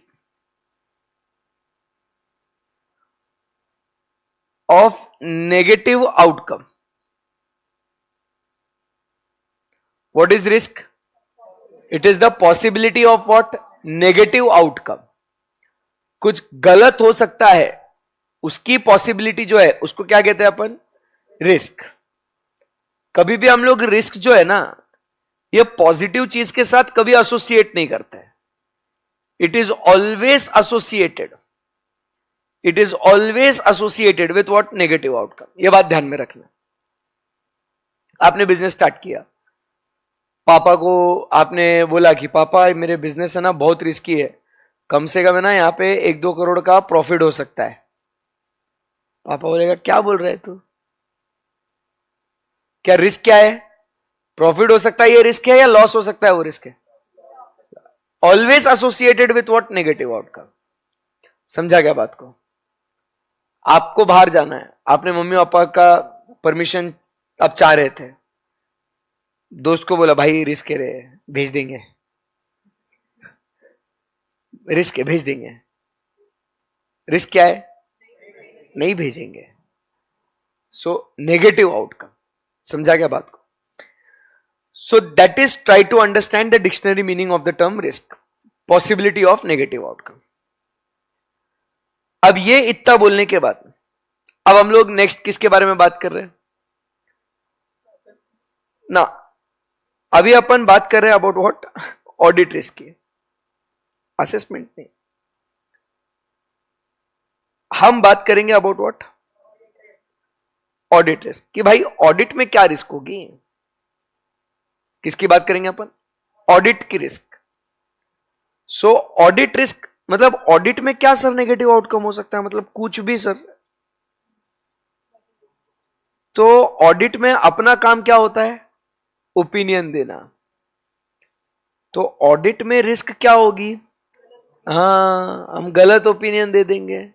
of negative outcome. What is risk? It is the possibility of what? Negative outcome. कुछ गलत हो सकता है, उसकी पॉसिबिलिटी जो है उसको क्या कहते हैं अपन? रिस्क। कभी भी हम लोग रिस्क जो है ना, ये पॉजिटिव चीज के साथ कभी एसोसिएट नहीं करते हैं। It is always associated, it is always associated with what? Negative outcome. ये बात ध्यान में रखना। आपने बिजनेस स्टार्ट किया, पापा को आपने बोला कि पापा मेरे बिजनेस है ना बहुत रिस्की है, कम से कम है ना यहाँ पे 1-2 करोड़ का प्रॉफिट हो सकता है। पापा बोलेगा क्या बोल रहे तू, क्या रिस्क क्या है? प्रॉफिट हो सकता है ये रिस्क है, या लॉस हो सकता है वो रिस्क है? Always associated with what? Negative outcome. समझा क्या बात को? आपको बाहर जाना है, आपने मम्मी पापा का परमिशन आप चाह रहे थे, दोस्त को बोला भाई रिस्क है रे, भेज देंगे, रिस्क है भेज देंगे। रिस्क क्या है? नहीं भेजेंगे। So negative outcome. समझा क्या बात को? So that is try to understand the dictionary meaning of the term risk, possibility of negative outcome. अब ये इतना बोलने के बाद अब हम लोग नेक्स्ट किसके बारे में बात कर रहे हैं ना? अभी अपन बात कर रहे हैं अबाउट व्हाट? ऑडिट रिस्क की, असेसमेंट नहीं। हम बात करेंगे अबाउट व्हाट? Audit risk. कि भाई ऑडिट में क्या रिस्क होगी? किसकी बात करेंगे अपन? ऑडिट की रिस्क। सो ऑडिट रिस्क मतलब ऑडिट में क्या सर नेगेटिव आउटकम हो सकता है? मतलब कुछ भी सर। तो ऑडिट में अपना काम क्या होता है? ओपिनियन देना। तो ऑडिट में रिस्क क्या होगी? हाँ, हम गलत ओपिनियन दे देंगे।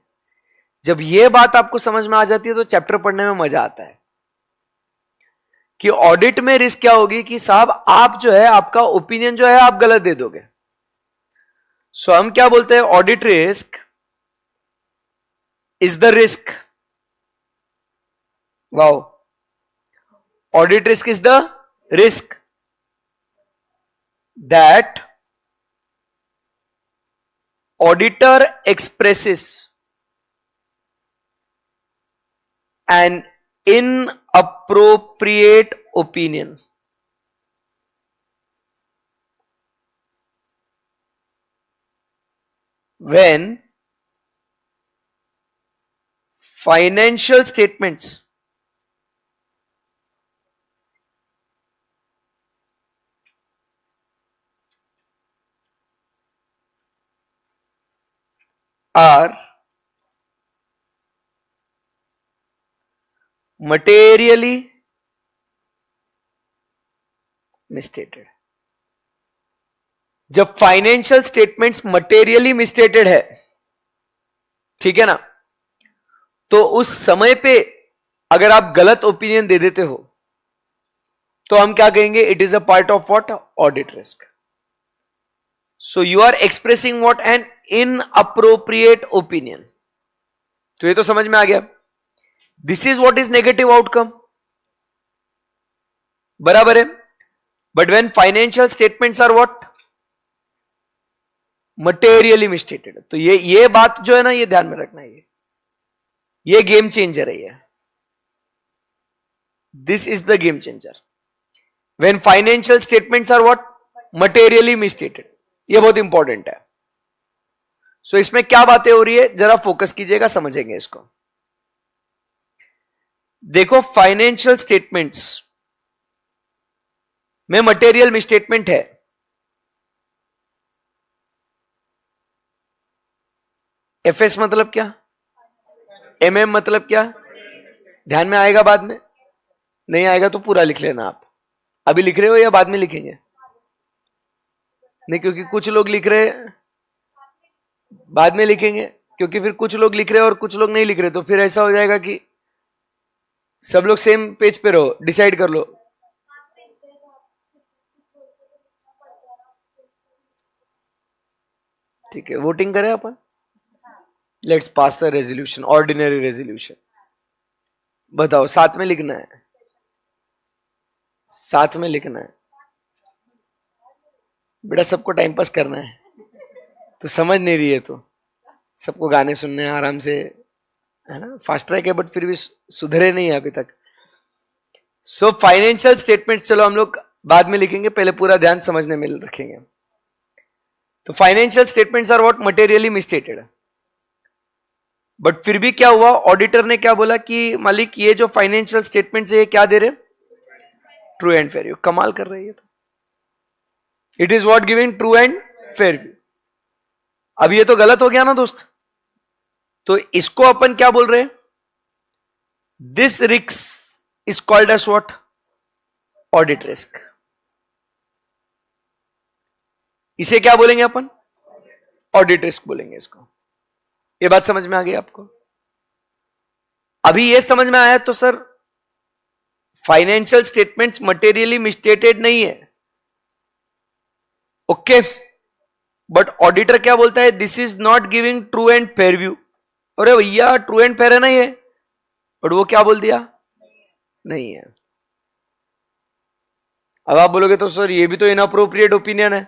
जब ये बात आपको समझ में आ जाती है तो चैप्टर पढ़ने में मजा आता है कि ऑडिट में रिस्क क्या होगी कि साहब आप जो है आपका ओपिनियन जो है आप गलत दे दोगे। सो हम क्या बोलते हैं? Audit risk is the risk, wow, audit risk is the risk that auditor expresses an inappropriate opinion when financial statements are materially misstated। जब फाइनेंशियल स्टेटमेंट्स मटेरियली मिसस्टेटेड है, ठीक है ना, तो उस समय पे अगर आप गलत ओपिनियन दे देते हो तो हम क्या कहेंगे? It is a part of what? Audit risk. So you are expressing what? An inappropriate opinion. तो ये तो समझ में आ गया। This is what is negative outcome, बराबर है। But when financial statements are what? Materially misstated. तो ये बात जो है ना, ये ध्यान में रखना है, ये गेम चेंजर है। ये this is the game changer when financial statements are what? Materially misstated. ये बहुत इंपॉर्टेंट है। सो इसमें क्या बातें हो रही है जरा फोकस कीजिएगा, समझेंगे इसको। देखो फाइनेंशियल स्टेटमेंट्स में मटेरियल मिसस्टेटमेंट है, एफएस मतलब क्या? एमएम मतलब क्या? ध्यान में आएगा, बाद में नहीं आएगा तो पूरा लिख लेना। आप अभी लिख रहे हो या बाद में लिखेंगे? नहीं, क्योंकि कुछ लोग लिख रहे, बाद में लिखेंगे, क्योंकि फिर कुछ लोग लिख रहे और कुछ लोग नहीं लिख रहे, तो फिर ऐसा हो जाएगा कि सब लोग सेम पेज पे रहो, डिसाइड कर लो। ठीक है, वोटिंग करें अपन। Let's pass the resolution, ordinary resolution. बताओ, साथ में लिखना है, साथ में लिखना है। बेटा सबको टाइम पास करना है, तो समझ नहीं रही है, तो सबको गाने सुनने हैं आराम से, है ना, फास्ट ट्रैक है बट फिर भी सुधरे नहीं है अभी तक। सो फाइनेंशियल स्टेटमेंट्स चलो हम लोग बाद में लिखेंगे, पहले पूरा ध्यान समझने में रखेंगे। तो financial statements are what materially misstated. But फिर भी क्या हुआ, ऑडिटर ने क्या बोला कि मालिक ये जो फाइनेंशियल स्टेटमेंट्स है ये क्या दे रहे, ट्रू एंड फेयर व्यू। कमाल कर रही है, तो it is what giving true and fair view. अब ये तो गलत हो गया ना दोस्त, तो इसको अपन क्या बोल रहे हैं, this risk is called as what, audit risk. इसे क्या बोलेंगे अपन, ऑडिट रिस्क बोलेंगे इसको। ये बात समझ में आ गई आपको? अभी ये समझ में आया तो सर फाइनेंशियल स्टेटमेंट्स मटेरियली मिसस्टेटेड नहीं है, ओके, बट ऑडिटर क्या बोलता है, this is not giving true and fair view. अरे भैया ट्रू एंड फेयर है ना ये, बट वो क्या बोल दिया, नहीं है। अब आप बोलोगे तो सर ये भी तो इनअप्रोप्रिएट ओपिनियन है।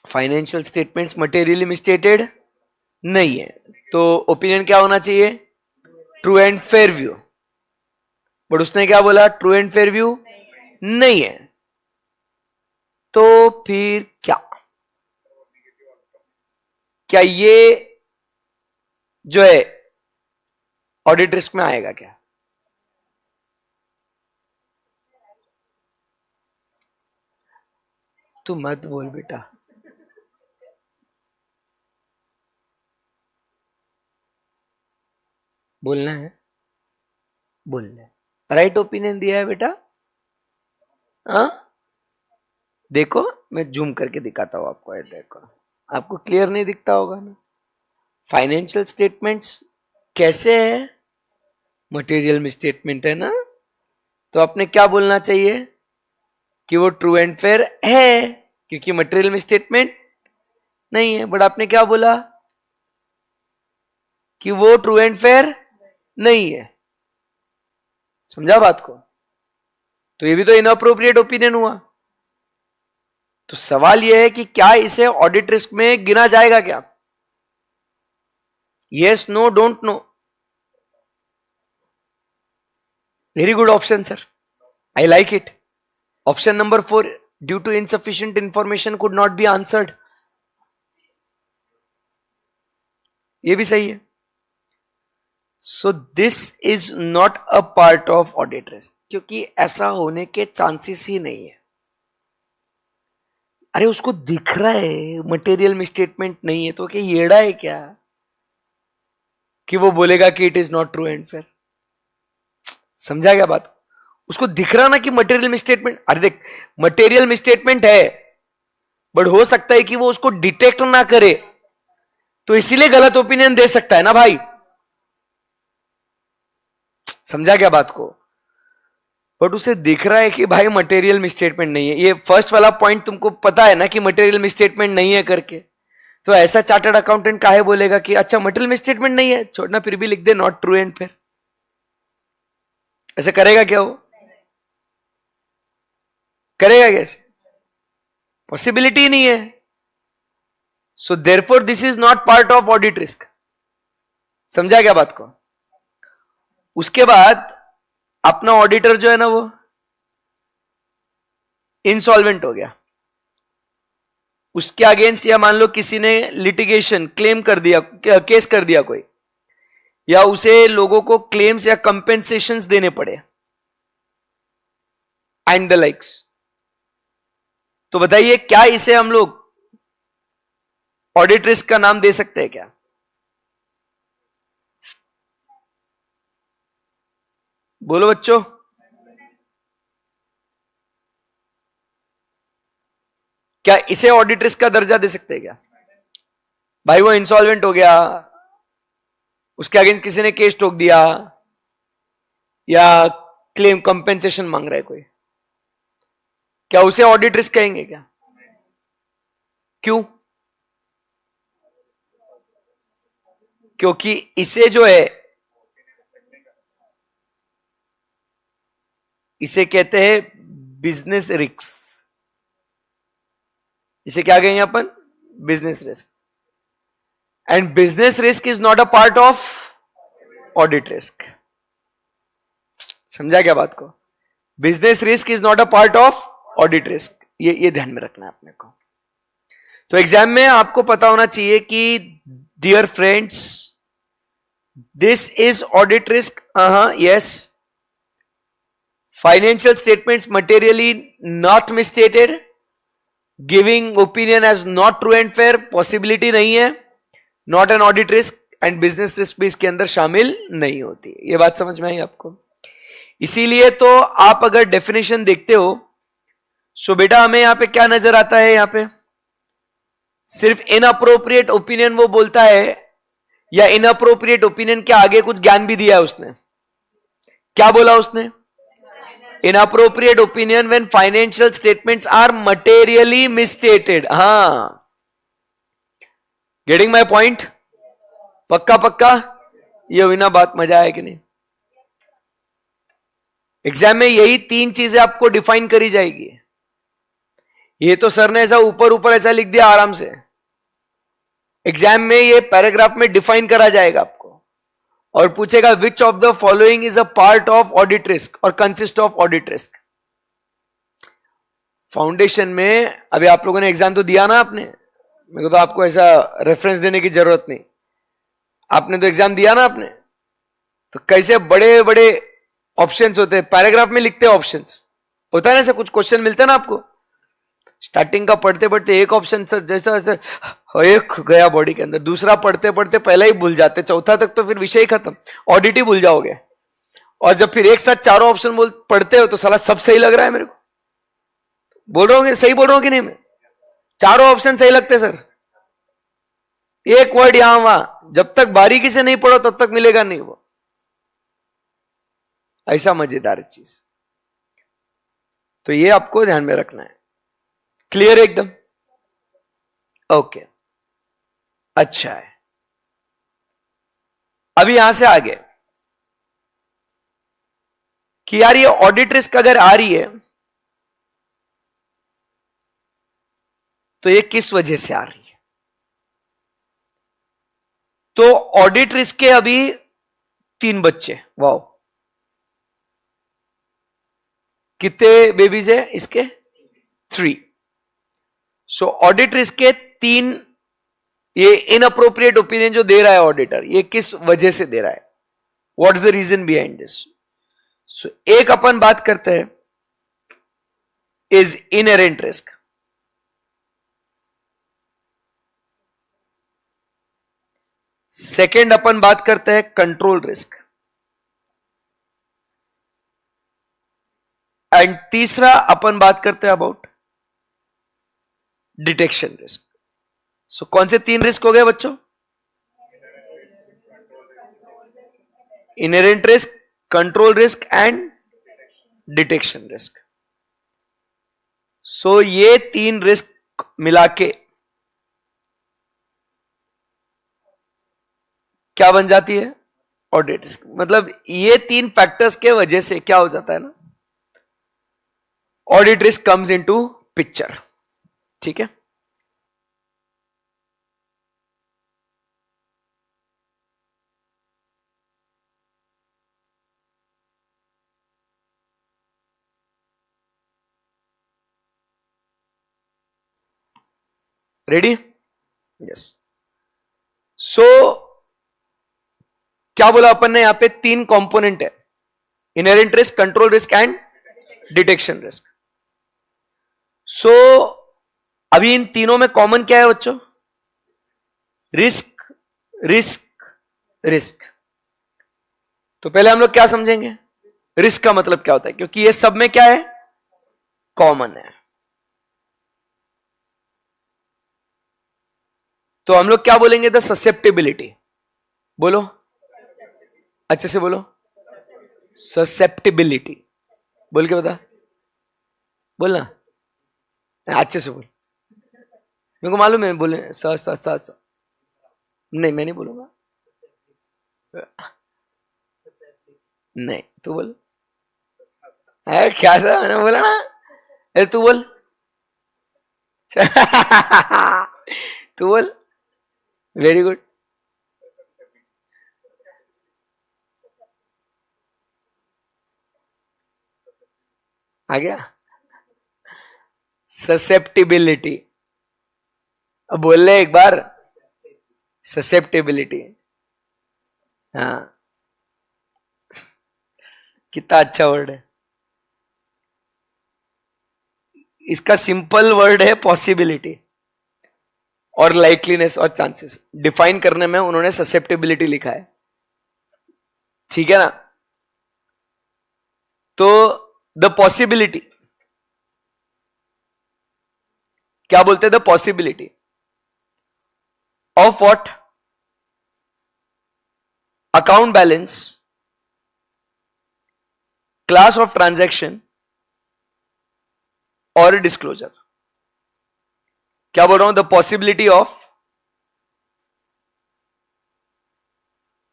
फाइनेंशियल स्टेटमेंट्स मटेरियली मिसस्टेटेड नहीं है, तो ओपिनियन क्या होना चाहिए, true and fair view. But उसने क्या बोला, ट्रू एंड फेयर व्यू नहीं है, तो फिर क्या, क्या ये जो है ऑडिट रिस्क में आएगा क्या? तू मत बोल बेटा, बोलना है, बोलना है। राइट ओपिनियन दिया है बेटा, हाँ देखो मैं जूम करके दिखाता हूं आपको, ये देखो आपको क्लियर नहीं दिखता होगा ना। फाइनेंशियल स्टेटमेंट्स कैसे है, मटेरियल में स्टेटमेंट है ना, तो आपने क्या बोलना चाहिए कि वो ट्रू एंड फेयर है, क्योंकि मटेरियल में स्टेटमेंट नहीं है। बट आपने क्या बोला कि वो ट्रू एंड फेयर नहीं है, समझा बात को? तो ये भी तो इनअप्रोप्रिएट ओपिनियन हुआ। तो सवाल यह है कि क्या इसे ऑडिट रिस्क में गिना जाएगा क्या, yes no don't know. Very good option sir, I like it. Option number 4, due to insufficient information could not be answered, ये भी सही है। So this is not a part of audit risk, क्योंकि ऐसा होने के चांसेस ही नहीं है। अरे उसको दिख रहा है मटेरियल में स्टेटमेंट नहीं है, तो क्या येड़ा है क्या कि वो बोलेगा कि it is not true and fair? समझा क्या बात? उसको दिख रहा ना कि मटेरियल में स्टेटमेंट, अरे देख मटेरियल में स्टेटमेंट है, बट हो सकता है कि वो उसको डिटेक्ट ना करे, तो इसीलिए गलत ओपिनियन दे सकता है ना भाई। समझा क्या बात को? बट उसे दिख रहा है कि भाई मटेरियल मिसस्टेटमेंट नहीं है। ये फर्स्ट वाला पॉइंट तुमको पता है ना कि मटेरियल मिसस्टेटमेंट नहीं है करके, तो ऐसा चार्टर्ड अकाउंटेंट काहे बोलेगा कि अच्छा मटेरियल मिसस्टेटमेंट नहीं है, छोड़ना फिर भी लिख they not true and fair. ऐसे करेगा क्या वो? करेगा कैसे? पॉसिबिलिटी नहीं है। So therefore this is not part of audit risk. समझा क्या बात को? उसके बाद अपना ऑडिटर जो है ना वो इंसॉल्वेंट हो गया, उसके अगेंस्ट या मान लो किसी ने लिटिगेशन क्लेम कर दिया, केस कर दिया कोई, या उसे लोगों को क्लेम्स या कंपेंसेशंस देने पड़े एंड द लाइक्स, तो बताइए क्या इसे हम लोग ऑडिट रिस्क का नाम दे सकते हैं क्या? बोलो बच्चों, क्या इसे ऑडिट रिस्क का दर्जा दे सकते हैं क्या? भाई वो इंसॉल्वेंट हो गया, उसके अगेंस्ट किसी ने केस ठोक दिया, या क्लेम कंपेंसेशन मांग रहा है कोई, क्या उसे ऑडिट रिस्क कहेंगे क्या? क्यों? क्योंकि इसे जो है इसे कहते हैं बिजनेस रिस्क। इसे क्या कहेंगे अपन? Business risk. And business risk is not a part of audit risk. समझा क्या बात को? Business risk is not a part of audit risk. ये ध्यान में रखना है अपने को। तो एग्जाम में आपको पता होना चाहिए कि dear friends, this is audit risk. Yes, financial statements materially not misstated, giving opinion as not true and fair, possibility नहीं है, not an audit risk, and business risk भी इसके अंदर शामिल नहीं होती। ये बात समझ में आई आपको? इसीलिए तो आप अगर डेफिनेशन देखते हो, सो बेटा हमें यहां पे क्या नजर आता है? यहां पे सिर्फ इनअप्रोप्रिएट ओपिनियन वो बोलता है, या इनअप्रोप्रिएट ओपिनियन के आगे कुछ ज्ञान भी दिया है उसने? क्या बोला उसने? Inappropriate opinion when financial statements are materially misstated. हाँ, गेटिंग माय पॉइंट? पक्का पक्का? ये हुई ना बात? मजा आया कि नहीं? एग्जाम में यही तीन चीजें आपको डिफाइन करी जाएगी। ये तो सर ने ऐसा ऊपर ऊपर ऐसा लिख दिया आराम से। एग्जाम में ये पैराग्राफ में डिफाइन करा जाएगा आपको, और पूछेगा which of the following is a part of audit risk or consist of audit risk. Foundation में अभी आप लोगों ने एग्जाम तो दिया ना आपने, मेरे को तो आपको ऐसा रेफरेंस देने की जरूरत नहीं, आपने तो एग्जाम दिया ना आपने। तो कैसे बड़े बड़े ऑप्शंस होते हैं, पैराग्राफ में लिखते हैं ऑप्शंस, होता है ना ऐसा, कुछ क्वेश्चन मिलता है ना आपको स्टार्टिंग का, पढ़ते पढ़ते एक ऑप्शन जैसा ऐसा एक गया बॉडी के अंदर, दूसरा पढ़ते पढ़ते पहला ही भूल जाते, चौथा तक तो फिर विषय ही खत्म, ऑडिट ही भूल जाओगे। और जब फिर एक साथ चारों ऑप्शन पढ़ते हो तो साला सब सही लग रहा है मेरे को। बोल रहा हूँ सही बोल रहा हूँ कि नहीं मैं? चारों ऑप्शन सही लगते सर, एक वर्ड यहां वहां, जब तक बारीकी से नहीं पढ़ो तब तक मिलेगा नहीं वो। ऐसा मजेदार चीज, तो ये आपको ध्यान में रखना है। क्लियर है एकदम? ओके, अच्छा है। अभी यहां से आगे कि यार ये ऑडिट रिस्क अगर आ रही है तो ये किस वजह से आ रही है? तो ऑडिट रिस्क के अभी 3 बच्चे, वाओ, कितने बेबीज है इसके? 3। सो ऑडिट रिस्क के 3, ये इनअप्रोप्रिएट ओपिनियन जो दे रहा है ऑडिटर, ये किस वजह से दे रहा है? What is the reason behind this? So एक अपन बात करते हैं इज इनहेरेंट रिस्क। सेकेंड अपन बात करते हैं कंट्रोल रिस्क, एंड तीसरा अपन बात करते हैं अबाउट डिटेक्शन रिस्क। सो कौन से 3 रिस्क हो गए बच्चों? Inherent risk, control risk and detection risk. So ये 3 रिस्क मिला के क्या बन जाती है? Audit risk. मतलब ये 3 फैक्टर्स के वजह से क्या हो जाता है ना, audit risk comes into picture. ठीक है, रेडी? यस। सो क्या बोला अपन ने? यहां पे 3 कंपोनेंट है, inherent risk, control risk and detection risk. So अभी इन तीनों में कॉमन क्या है बच्चों? Risk, risk, risk. तो पहले हम लोग क्या समझेंगे, रिस्क का मतलब क्या होता है, क्योंकि ये सब में क्या है? कॉमन है। तो हम लोग क्या बोलेंगे? The susceptibility. बोलो अच्छे से बोलो, ससेप्टिबिलिटी बोल के बता, बोलना अच्छे से बोल, मेरे को मालूम है बोले स स स स नहीं मैं नहीं बोलूंगा, नहीं तू बोल, है क्या था, मैंने बोला ना। अरे तू बोल तू बोल। Very good. आ गया। ससेप्टिबिलिटी। अब बोल ले एक बार। ससेप्टिबिलिटी। हाँ, कितना अच्छा वर्ड है। इसका सिंपल वर्ड है पॉसिबिलिटी, और लाइकलीनेस और चांसेस डिफाइन करने में उन्होंने ससेप्टिबिलिटी लिखा है। ठीक है ना। तो द पॉसिबिलिटी, क्या बोलते हैं, the possibility of what, account balance, class of transaction और डिस्क्लोजर। क्या बोल रहा हूं, the possibility of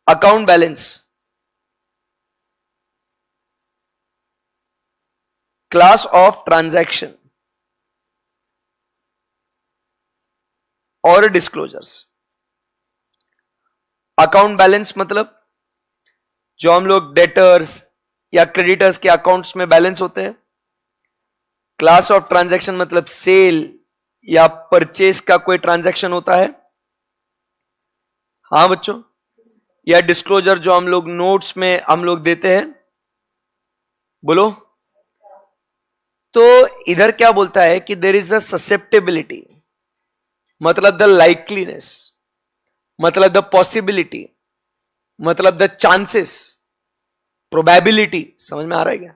account balance, class of transaction और डिस्क्लोजर्स। अकाउंट बैलेंस मतलब जो हम लोग डेटर्स या क्रेडिटर्स के अकाउंट्स में बैलेंस होते हैं। क्लास ऑफ ट्रांजैक्शन मतलब सेल या परचेस का कोई ट्रांजैक्शन होता है। हाँ बच्चों। या डिस्क्लोजर जो हम लोग नोट्स में हम लोग देते हैं। बोलो। तो इधर क्या बोलता है कि देयर इज अ ससेप्टेबिलिटी, मतलब द लाइकलीनेस, मतलब द पॉसिबिलिटी, मतलब द चांसेस, प्रोबेबिलिटी। समझ में आ रहा है क्या,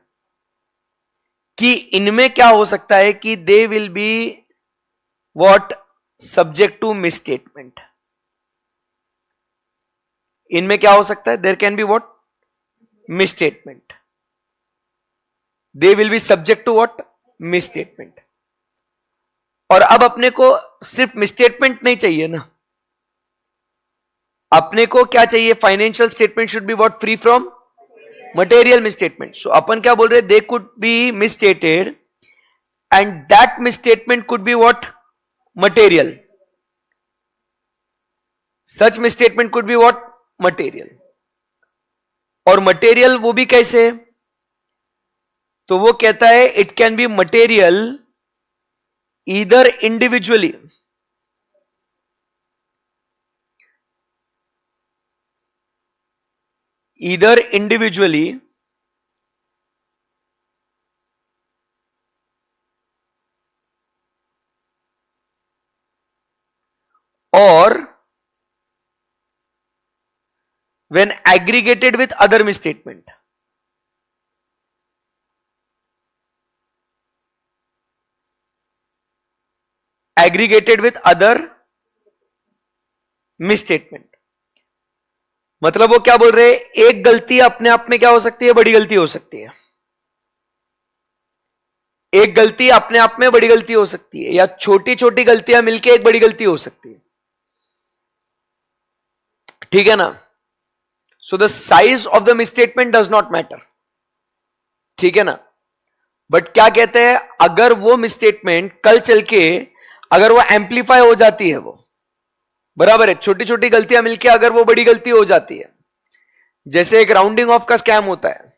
कि इनमें क्या हो सकता है कि they will be what, subject to misstatement. इनमें क्या हो सकता है, there can be what, misstatement. They will be subject to what, misstatement. और अब अपने को सिर्फ मिसस्टेटमेंट नहीं चाहिए ना, अपने को क्या चाहिए, financial statement should be what, free from material misstatement. So अपन क्या बोल रहे हैं, they could be misstated and that misstatement could be what, material. Such misstatement could be what, material. और मटेरियल वो भी कैसे, तो वो कहता है it can be material either individually, either individually or when aggregated with other misstatement. Aggregated with other misstatement, मतलब वो क्या बोल रहे हैं, एक गलती अपने आप में क्या हो सकती है, बड़ी गलती हो सकती है। एक गलती अपने आप में बड़ी गलती हो सकती है, या छोटी छोटी गलतियां मिलकर एक बड़ी गलती हो सकती है। ठीक है ना। So the size of the misstatement does not matter. ठीक है ना। बट क्या कहते हैं, अगर वो मिसस्टेटमेंट कल चल के अगर वो एम्पलीफाई हो जाती है, वो बराबर है, छोटी छोटी गलतियां मिलके अगर वो बड़ी गलती हो जाती है, जैसे एक राउंडिंग ऑफ का स्कैम होता है।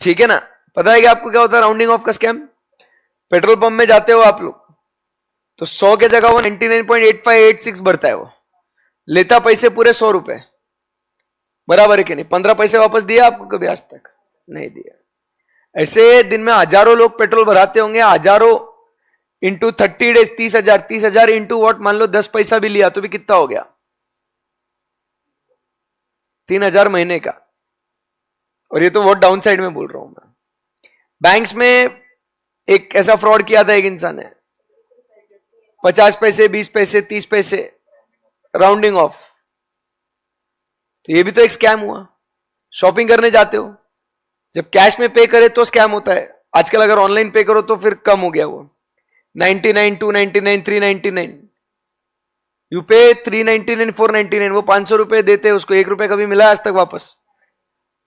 ठीक है ना। पता है कि आपको क्या होता है राउंडिंग ऑफ का स्कैम, पेट्रोल पंप में जाते हो आप लोग, तो 100 के जगह वो 99.8586 भरता है, वो लेता पैसे पूरे 100 रुपए। बराबर है कि नहीं। 15 पैसे वापस दिया आपको कभी आज तक नहीं दिया। ऐसे दिन में हजारों लोग पेट्रोल भराते होंगे, हजारों इंटू 30 डेज 30,000, 30,000 इंटू वॉट, मान लो 10 पैसा भी लिया तो भी कितना हो गया, 3,000 महीने का। और ये तो बहुत डाउन साइड में बोल रहा हूं मैं। बैंक्स में एक ऐसा फ्रॉड किया था एक इंसान ने, 50 पैसे 20 पैसे 30 पैसे राउंडिंग ऑफ। तो ये भी तो एक स्कैम हुआ। शॉपिंग करने जाते हो, जब कैश में पे करे तो स्कैम होता है। आजकल अगर ऑनलाइन पे करो तो फिर कम हो गया, वो 99, 299, 399, यू पे 399, 499, वो 500 रुपए देते हैं उसको, 1 रुपए कभी मिला आज तक वापस।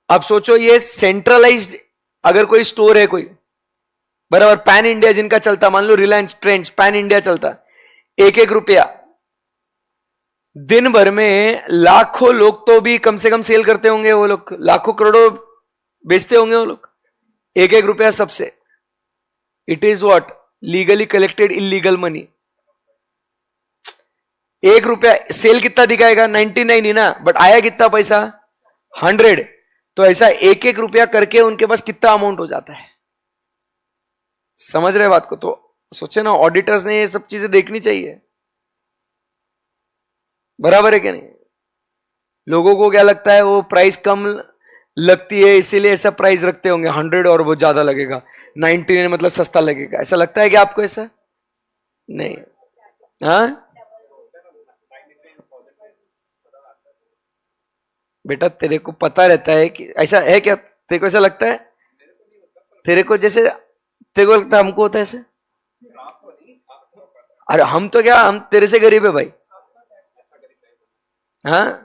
अब सोचो ये सेंट्रलाइज्ड अगर कोई स्टोर है कोई, बराबर, पैन इंडिया जिनका चलता, मान लो रिलायंस ट्रेंड्स, पैन इंडिया चलता, 1-1 रुपया, दिन भर में लाखों लोग तो भी कम से कम सेल करते होंगे, वो लोग लाखों करोड़ों बेचते होंगे वो लोग, 1-1 रुपया सबसे। It is what? Legally collected illegal money. 1 रुपया सेल कितना दिखाएगा? 99 ही ना, बट आया कितना पैसा? 100। तो ऐसा 1-1 रुपया करके उनके पास कितना अमाउंट हो जाता है? समझ रहे बात को? तो सोचे ना, ऑडिटर्स ने ये सब चीजें देखनी चाहिए, बराबर है क्या नहीं? लोगों को क्या लगता है, वो प्राइस कम लगती है इसीलिए ऐसा प्राइस रखते होंगे 100 और वो ज्यादा लगेगा, 99 मतलब सस्ता लगेगा, ऐसा लगता है कि आपको? ऐसा नहीं। हाँ बेटा, तेरे को पता रहता है कि ऐसा है क्या? तेरे को ऐसा लगता है? तेरे को जैसे तेरे को लगता है हमको होता है ऐसे? अरे हम तो क्या, हम तेरे से गरीब है भाई। हाँ,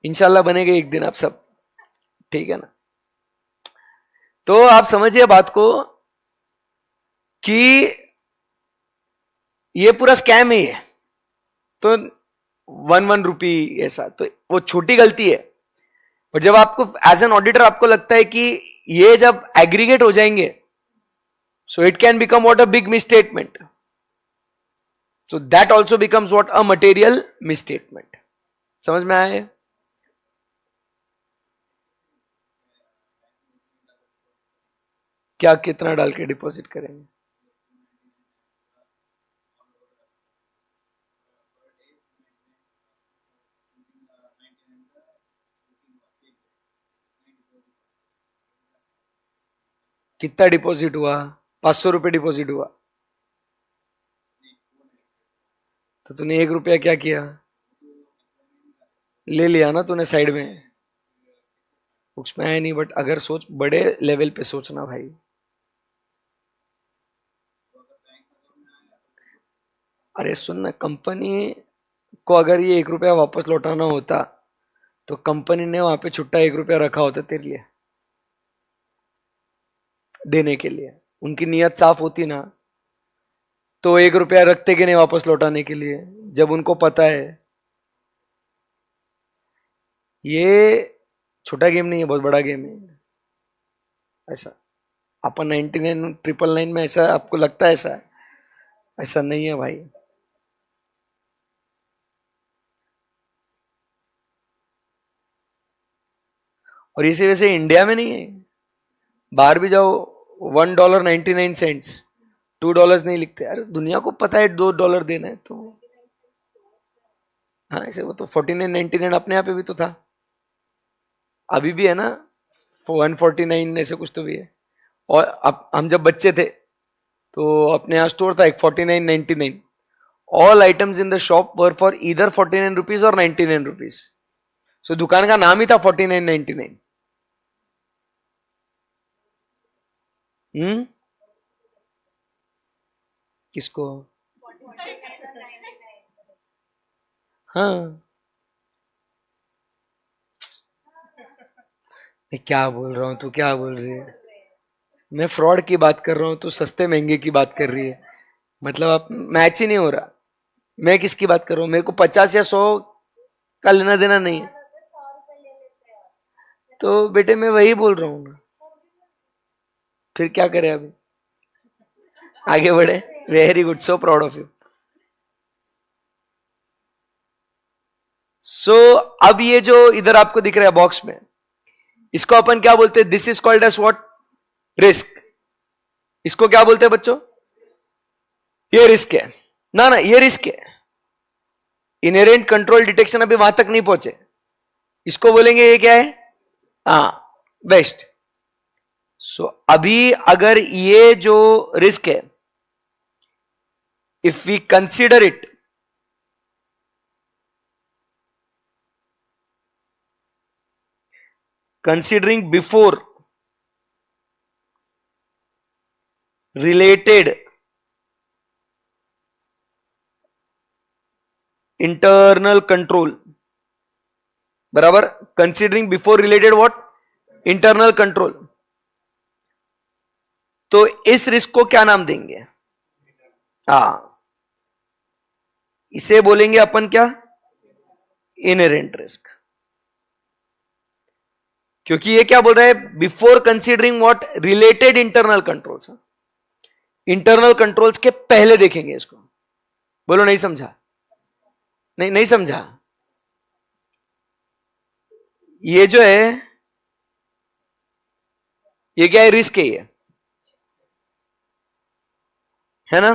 इंशाल्लाह बनेंगे एक दिन आप सब, ठीक है ना? तो आप समझिए बात को कि ये पूरा स्कैम ही है। तो 1-1 रुपी ऐसा, तो वो छोटी गलती है, और जब आपको एज एन ऑडिटर आपको लगता है कि ये जब एग्रीगेट हो जाएंगे, so it can become what? A big misstatement. So that also becomes what? A material misstatement. समझ में आया? क्या कितना डाल के डिपॉजिट करेंगे? कितना डिपॉजिट हुआ? 500 रुपये डिपॉजिट हुआ। तो तूने 1 रुपया क्या किया? ले लिया ना तूने साइड में, उसमें आया नहीं। बट अगर सोच, बड़े लेवल पे सोचना भाई। अरे सुन ना, कंपनी को अगर ये 1 रुपया वापस लौटाना होता तो कंपनी ने वहां पे छुट्टा 1 रुपया रखा होता तेरे लिए देने के लिए। उनकी नीयत साफ होती ना, तो 1 रुपया रखते कि नहीं वापस लौटाने के लिए, जब उनको पता है ये छोटा गेम नहीं है, बहुत बड़ा गेम है। ऐसा अपन 99 999 में ऐसा आपको लगता है? ऐसा ऐसा नहीं है भाई। और इसी वजह से इंडिया में नहीं है, बाहर भी जाओ $1.99, $2 नहीं लिखते। अरे दुनिया को पता है $2 देना है तो। हाँ ऐसे, वो तो 49.99 अपने यहाँ पे भी तो था, अभी भी है ना, 149 ऐसे कुछ तो भी है। और अब हम जब बच्चे थे तो अपने यहाँ स्टोर था एक 49.99। All items in the shop were for इधर 49 रुपीज और 99 रुपीज। सो दुकान का नाम ही था 49.99। किसको? हाँ, मैं क्या बोल रहा हूं, तू क्या बोल रही है? मैं फ्रॉड की बात कर रहा हूं, तू सस्ते महंगे की बात कर रही है। मतलब आप मैच ही नहीं हो रहा। मैं किसकी बात कर रहा हूं? मेरे को 50 या 100 का लेना देना नहीं है। तो बेटे मैं वही बोल रहा हूं ना, फिर क्या करें अभी? आगे बढ़े। Very good, so proud of you. So अब ये जो इधर आपको दिख रहा है बॉक्स में, इसको अपन क्या बोलते हैं? This is called as what? Risk. इसको क्या बोलते हैं बच्चों? ये रिस्क है ना, ना ये रिस्क है। इनहेरेंट कंट्रोल डिटेक्शन अभी वहां तक नहीं पहुंचे, इसको बोलेंगे ये क्या है? हाँ, बेस्ट। सो अभी अगर ये जो रिस्क है, if we consider it considering before related internal control, बराबर, considering before related what? Internal control. तो इस रिस्क को क्या नाम देंगे? इसे बोलेंगे अपन क्या? Inherent risk. क्योंकि ये क्या बोल रहा है? Before considering what related internal controls. Internal controls के पहले देखेंगे इसको। बोलो नहीं समझा? नहीं समझा? ये जो ये क्या है? रिस्क है ये, है ना?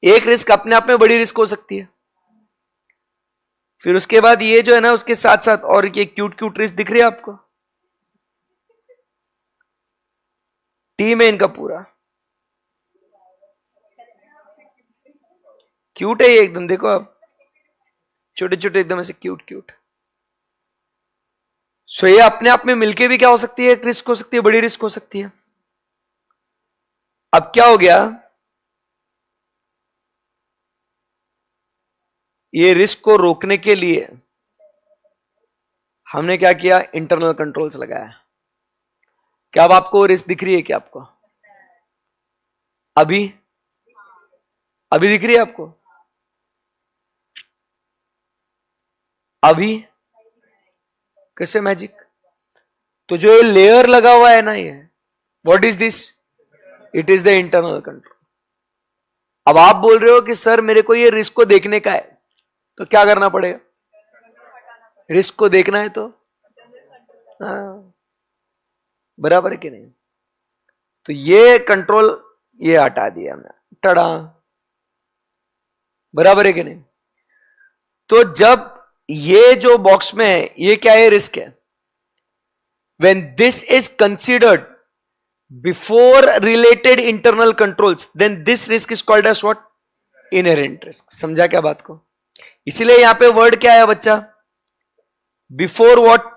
एक रिस्क अपने आप में बड़ी रिस्क हो सकती है। फिर उसके बाद ये जो है ना, उसके साथ साथ और ये क्यूट क्यूट रिस्क दिख रही है आपको? टीम है इनका पूरा, क्यूट है ये एकदम। देखो आप, छोटे छोटे एकदम ऐसे क्यूट क्यूट। सो ये अपने आप में मिलके भी क्या हो सकती है? एक रिस्क हो सकती है, बड़ी रिस्क हो सकती है। अब क्या हो गया? ये रिस्क को रोकने के लिए हमने क्या किया? इंटरनल कंट्रोल्स लगाया। क्या अब आपको रिस्क दिख रही है क्या आपको? अभी अभी दिख रही है आपको? अभी कैसे मैजिक? तो जो ये लेयर लगा हुआ है ना, ये what is this? It is the internal control. अब आप बोल रहे हो कि सर मेरे को ये रिस्क को देखने का है, तो क्या करना पड़ेगा? रिस्क को देखना है तो बराबर है कि नहीं? तो ये कंट्रोल ये हटा दिया हमने, टड़ा। बराबर है कि नहीं? तो जब ये जो बॉक्स में है, ये क्या है? रिस्क है। When this is considered before related internal controls, then this risk is called as what? Inherent risk. समझा क्या बात को? इसीलिए यहां पे वर्ड क्या है बच्चा? Before what?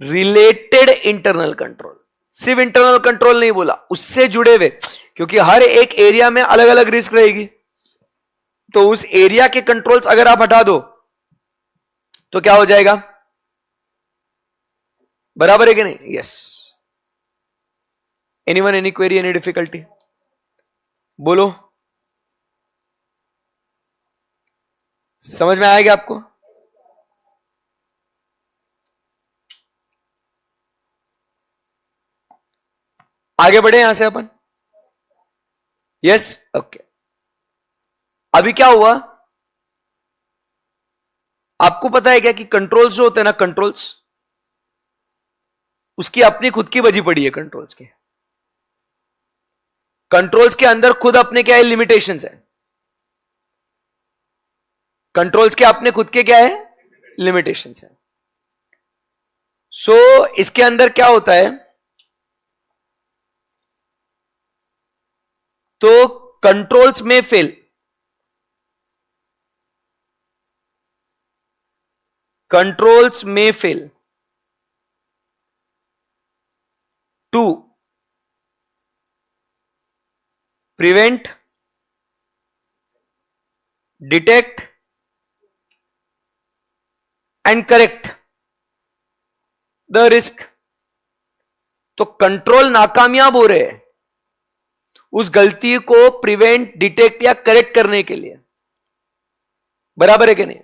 Related internal control. सिर्फ इंटरनल कंट्रोल नहीं बोला, उससे जुड़े हुए, क्योंकि हर एक एरिया में अलग अलग रिस्क रहेगी। तो उस एरिया के कंट्रोल्स अगर आप हटा दो तो क्या हो जाएगा? बराबर है कि नहीं? Yes. Anyone, any query, any difficulty? बोलो, समझ में आएगा आपको? आगे बढ़े यहां से अपन? Yes, okay. अभी क्या हुआ आपको पता है क्या? कि कंट्रोल्स जो होते हैं ना, कंट्रोल्स, उसकी अपनी खुद की बजी पड़ी है। कंट्रोल्स के अंदर खुद अपने क्या है? लिमिटेशंस है। कंट्रोल्स के अपने खुद के क्या है? लिमिटेशंस है। सो इसके अंदर क्या होता है? तो कंट्रोल्स में फेल, कंट्रोल्स में fail to prevent, detect and correct the risk. तो कंट्रोल नाकामयाब हो रहे हैं उस गलती को प्रिवेंट, डिटेक्ट या करेक्ट करने के लिए। बराबर है कि नहीं?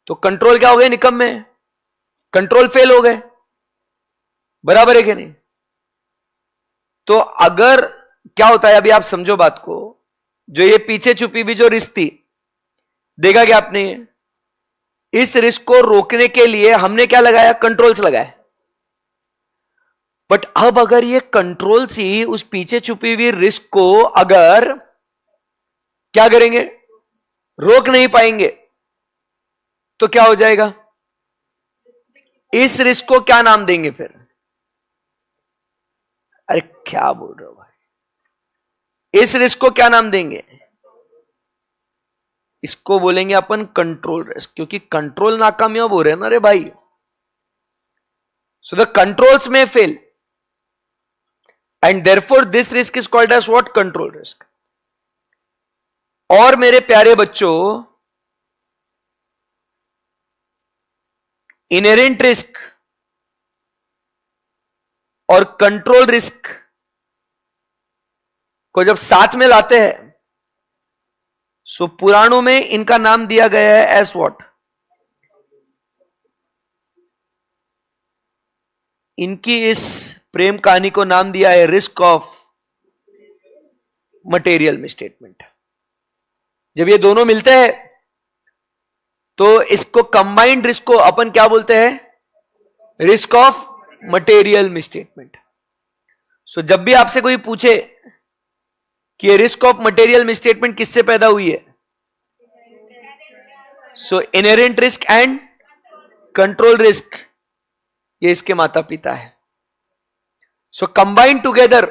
तो कंट्रोल क्या हो गए? निकम्मे, कंट्रोल फेल हो गए। बराबर है कि नहीं? तो अगर क्या होता है, अभी आप समझो बात को, जो ये पीछे छुपी भी जो रिस्क थी, देखा क्या आपने? इस रिस्क को रोकने के लिए हमने क्या लगाया? कंट्रोल्स लगाए। बट अब अगर ये कंट्रोल्स ही उस पीछे छुपी हुई रिस्क को अगर क्या करेंगे? रोक नहीं पाएंगे, तो क्या हो जाएगा? इस रिस्क को क्या नाम देंगे फिर? अरे क्या बोल रहे हो भाई? इस रिस्क को क्या नाम देंगे? इसको बोलेंगे अपन कंट्रोल रिस्क, क्योंकि कंट्रोल नाकामयाब हो रहे हैं ना रे भाई। सो द कंट्रोल्स में fail and therefore this risk is called as what? Control risk. और मेरे प्यारे बच्चों, इनहेरेंट रिस्क और कंट्रोल रिस्क को जब साथ में लाते हैं, सो पुराणों में इनका नाम दिया गया है एस व्हाट? इनकी इस प्रेम कहानी को नाम दिया है रिस्क ऑफ मटेरियल मिसस्टेटमेंट। जब ये दोनों मिलते हैं तो इसको कंबाइंड रिस्क को अपन क्या बोलते हैं? Risk of material misstatement. So जब भी आपसे कोई पूछे कि ये रिस्क ऑफ मटेरियल मिसस्टेटमेंट किससे पैदा हुई है, so inherent risk and control risk, ये इसके माता पिता है। So combined together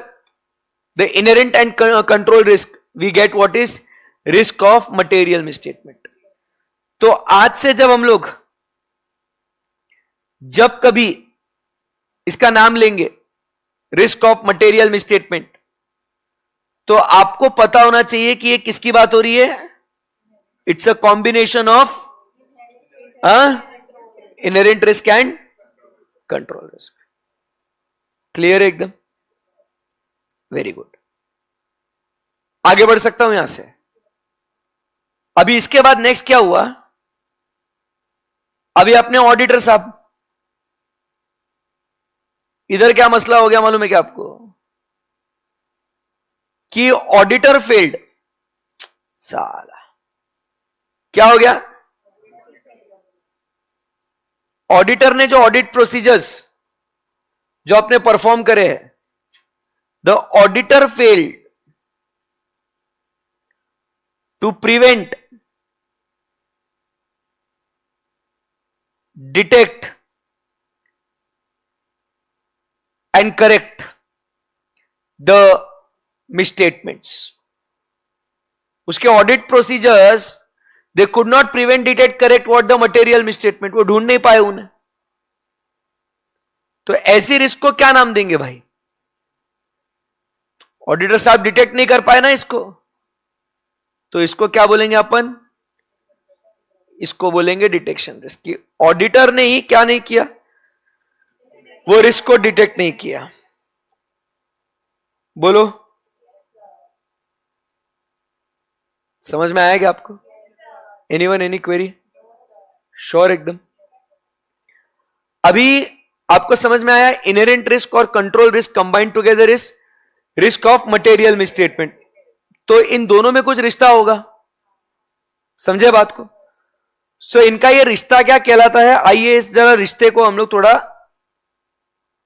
the inherent and control risk, we get what is risk of material misstatement. तो आज से जब हम लोग जब कभी इसका नाम लेंगे रिस्क ऑफ मटेरियल मिसस्टेटमेंट, तो आपको पता होना चाहिए कि ये किसकी बात हो रही है? It's a combination of inherent risk and control risk. Clear है एकदम? Very good. आगे बढ़ सकता हूं यहां से? अभी इसके बाद नेक्स्ट क्या हुआ? अभी अपने ऑडिटर साहब, इधर क्या मसला हो गया मालूम है क्या आपको? कि ऑडिटर फेल्ड। साला क्या हो गया? ऑडिटर ने जो ऑडिट प्रोसीजर्स जो आपने परफॉर्म करे हैं, the auditor failed to prevent, detect and correct the misstatements. उसके audit procedures, they could not prevent, detect, correct what the material misstatement, वो ढूंढ नहीं पाए उन्हें। तो ऐसी रिस्क को क्या नाम देंगे भाई? ऑडिटर साहब डिटेक्ट नहीं कर पाए ना इसको, तो इसको क्या बोलेंगे अपन? इसको बोलेंगे डिटेक्शन रिस्क। कि ऑडिटर ने ही क्या नहीं किया? वो रिस्क को डिटेक्ट नहीं किया। बोलो, समझ में आया क्या आपको? Anyone, any query? श्योर एकदम? अभी आपको समझ में आया इनहेरेंट रिस्क और control risk combined together is risk of material misstatement. तो इन दोनों में कुछ रिश्ता होगा, समझे बात को? सो इनका ये रिश्ता क्या कहलाता है? आइए इस जरा रिश्ते को हम लोग थोड़ा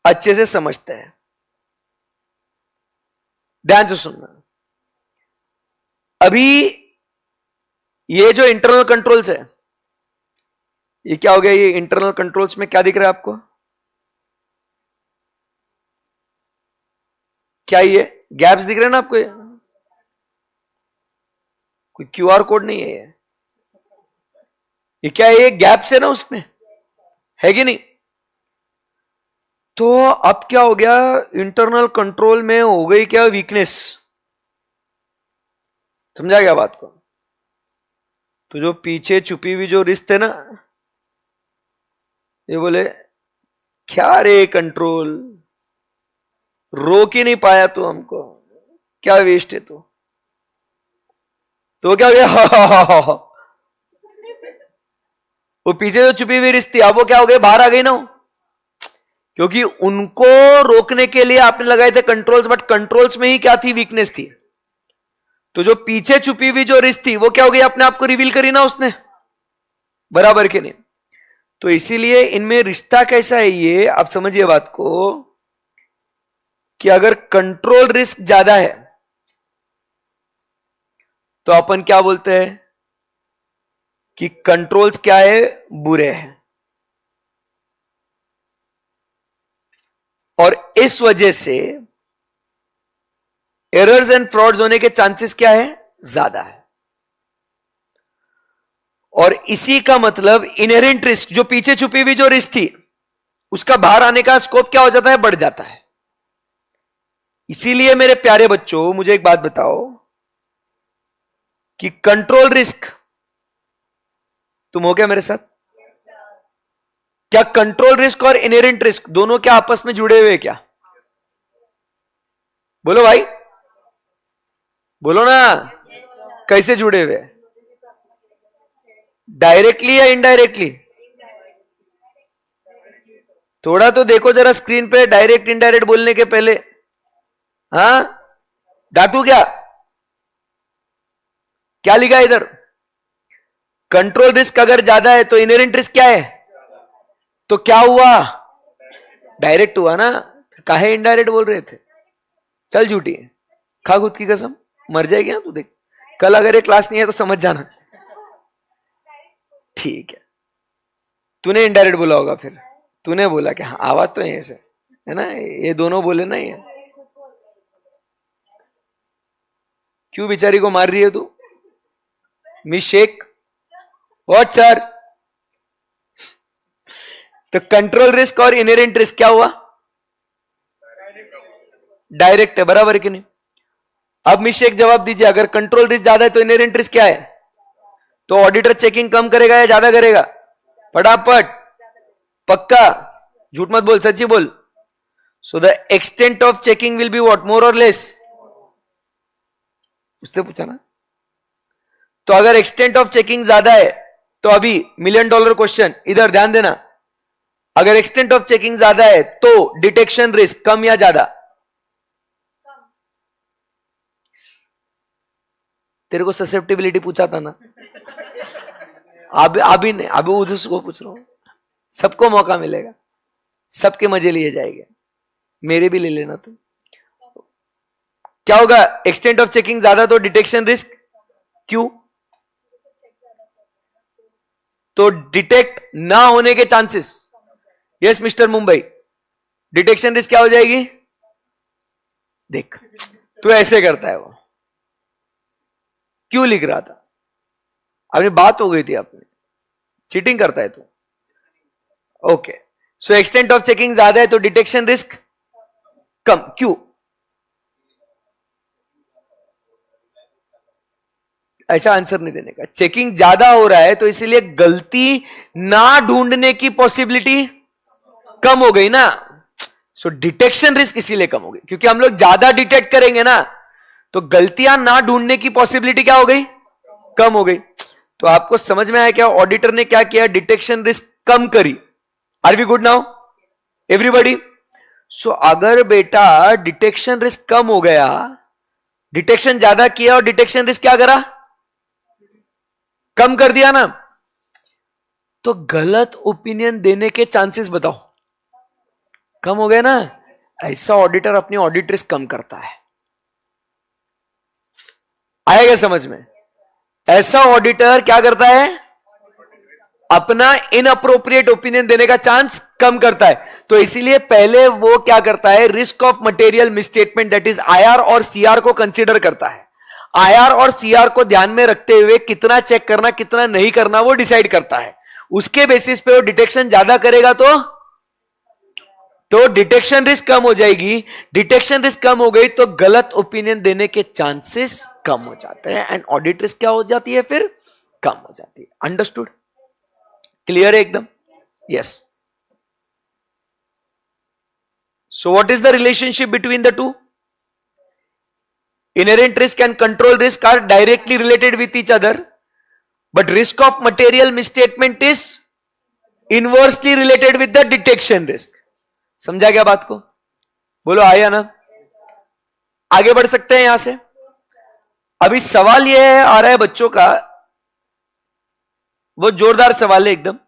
अच्छे से समझते हैं। ध्यान से सुनना। अभी ये जो इंटरनल कंट्रोल्स है, ये क्या हो गया? ये इंटरनल कंट्रोल्स में क्या दिख रहा है आपको? क्या ये गैप्स दिख रहे हैं ना आपको? कोई क्यूआर कोड नहीं है ये क्या है? ये गैप्स है ना उसमें, है कि नहीं? तो अब क्या हो गया? इंटरनल कंट्रोल में हो गई क्या वीकनेस? समझा गया बात को? तो जो पीछे छुपी हुई जो रिश्ते ना, ये बोले क्या रे कंट्रोल, रोक ही नहीं पाया तू हमको, क्या वेस्ट है तू। तो क्या हो गया? वो पीछे जो छुपी हुई रिश्ती, अब वो क्या हो गई? बाहर आ गई ना, क्योंकि उनको रोकने के लिए आपने लगाए थे कंट्रोल्स, बट कंट्रोल्स में ही क्या थी? वीकनेस थी। तो जो पीछे छुपी हुई जो रिश्त थी, वो क्या हो गई? अपने आप को रिवील करी ना उसने, बराबर के नहीं? तो इसीलिए इनमें रिश्ता कैसा है ये आप समझिए बात को, कि अगर कंट्रोल रिस्क ज्यादा है तो अपन क्या बोलते हैं कि कंट्रोल्स क्या है? बुरे हैं। और इस वजह से एरर्स एंड फ्रॉड्स होने के चांसेस क्या है? ज्यादा है। और इसी का मतलब इनहेरेंट रिस्क, जो पीछे छुपी हुई जो रिस्क थी, उसका बाहर आने का स्कोप क्या हो जाता है? बढ़ जाता है। इसीलिए मेरे प्यारे बच्चों, मुझे एक बात बताओ कि कंट्रोल रिस्क, तुम हो क्या मेरे साथ? क्या कंट्रोल रिस्क और इनहेरेंट रिस्क दोनों क्या आपस में जुड़े हुए क्या? बोलो भाई, बोलो ना, कैसे जुड़े हुए? डायरेक्टली या इनडायरेक्टली? थोड़ा तो देखो जरा स्क्रीन पे, डायरेक्ट इनडायरेक्ट बोलने के पहले। हाँ, डाटू क्या क्या लिखा है इधर? कंट्रोल रिस्क अगर ज्यादा है तो इनहेरेंट रिस्क क्या है? तो क्या हुआ? डायरेक्ट हुआ ना, काहे इनडायरेक्ट बोल रहे थे? चल झूठी है, खा खुद की कसम, मर जाएगी ना तू, देख कल अगर ये क्लास नहीं है तो समझ जाना। ठीक है, तूने इनडायरेक्ट बोला होगा, फिर तूने बोला कि हाँ आवाज तो यहीं से है ना, ये दोनों बोले ना ये। क्यों बेचारी को मार रही है तू? Miss Shaikh, what sir? तो कंट्रोल रिस्क और इनहेरेंट रिस्क क्या हुआ? डायरेक्ट है, बराबर कि नहीं? अब मिस शेख जवाब दीजिए, अगर कंट्रोल रिस्क ज्यादा है तो इनहेरेंट रिस्क क्या है? तो ऑडिटर चेकिंग कम करेगा या ज्यादा करेगा? फटाफट, पक्का, झूठ मत बोल, सच्ची बोल। So the extent of checking will be what, more or less? उससे पूछा ना। तो अगर एक्सटेंट ऑफ चेकिंग ज्यादा है तो अभी $1,000,000 क्वेश्चन, इधर ध्यान देना, अगर एक्सटेंट ऑफ चेकिंग ज्यादा है तो डिटेक्शन रिस्क कम या ज्यादा? तेरे को ससेप्टिबिलिटी पूछा था ना, अभी नहीं, अभी उसको पूछ रहा हूं। सबको मौका मिलेगा, सबके मजे लिए जाएंगे, मेरे भी ले लेना तुम। क्या होगा? एक्सटेंट ऑफ चेकिंग ज्यादा तो डिटेक्शन रिस्क, क्यों? तो डिटेक्ट ना होने के chances, yes mister Mumbai, detection risk क्या हो जाएगी? देख तू ऐसे करता है, वो क्यों लिख रहा था? अपनी बात हो गई थी, अपनी चीटिंग करता है तू। Okay, so extent of checking ज्यादा है तो डिटेक्शन रिस्क कम, क्यों? ऐसा आंसर नहीं देने का, चेकिंग ज्यादा हो रहा है तो इसीलिए गलती ना ढूंढने की पॉसिबिलिटी कम हो गई ना। सो डिटेक्शन रिस्क इसीलिए कम हो गई, क्योंकि हम लोग ज्यादा डिटेक्ट करेंगे ना, तो गलतियां ना ढूंढने की पॉसिबिलिटी क्या हो गई? कम हो गई। तो आपको समझ में आया क्या ऑडिटर ने क्या किया? डिटेक्शन रिस्क कम करी। Are we good now everybody? So अगर बेटा डिटेक्शन रिस्क कम हो गया, डिटेक्शन ज्यादा किया और डिटेक्शन रिस्क क्या करा? कम कर दिया ना, तो गलत ओपिनियन देने के चांसेस बताओ कम हो गए ना। ऐसा ऑडिटर अपनी ऑडिट रिस्क कम करता है। आएगा समझ में? ऐसा ऑडिटर क्या करता है? अपना इनअप्रोप्रिएट ओपिनियन देने का चांस कम करता है। तो इसीलिए पहले वो क्या करता है? Risk of material misstatement, that is IR और सीआर को कंसीडर करता है। आईआर और सीआर को ध्यान में रखते हुए कितना चेक करना कितना नहीं करना वो डिसाइड करता है। उसके बेसिस पे वो डिटेक्शन ज्यादा करेगा तो डिटेक्शन रिस्क कम हो जाएगी। डिटेक्शन रिस्क कम हो गई तो गलत ओपिनियन देने के चांसेस कम हो जाते हैं एंड ऑडिट रिस्क क्या हो जाती है? फिर कम हो जाती है। अंडरस्टूड? क्लियर है एकदम? Yes. So what is the relationship between the two? Inherent risk and control risk are directly related with each other, but risk of material misstatement is inversely related with the detection risk. समझा क्या बात को? बोलो आया ना? आगे बढ़ सकते हैं यहां से। अभी सवाल यह आ रहा है बच्चों का, वो जोरदार सवाल है एकदम।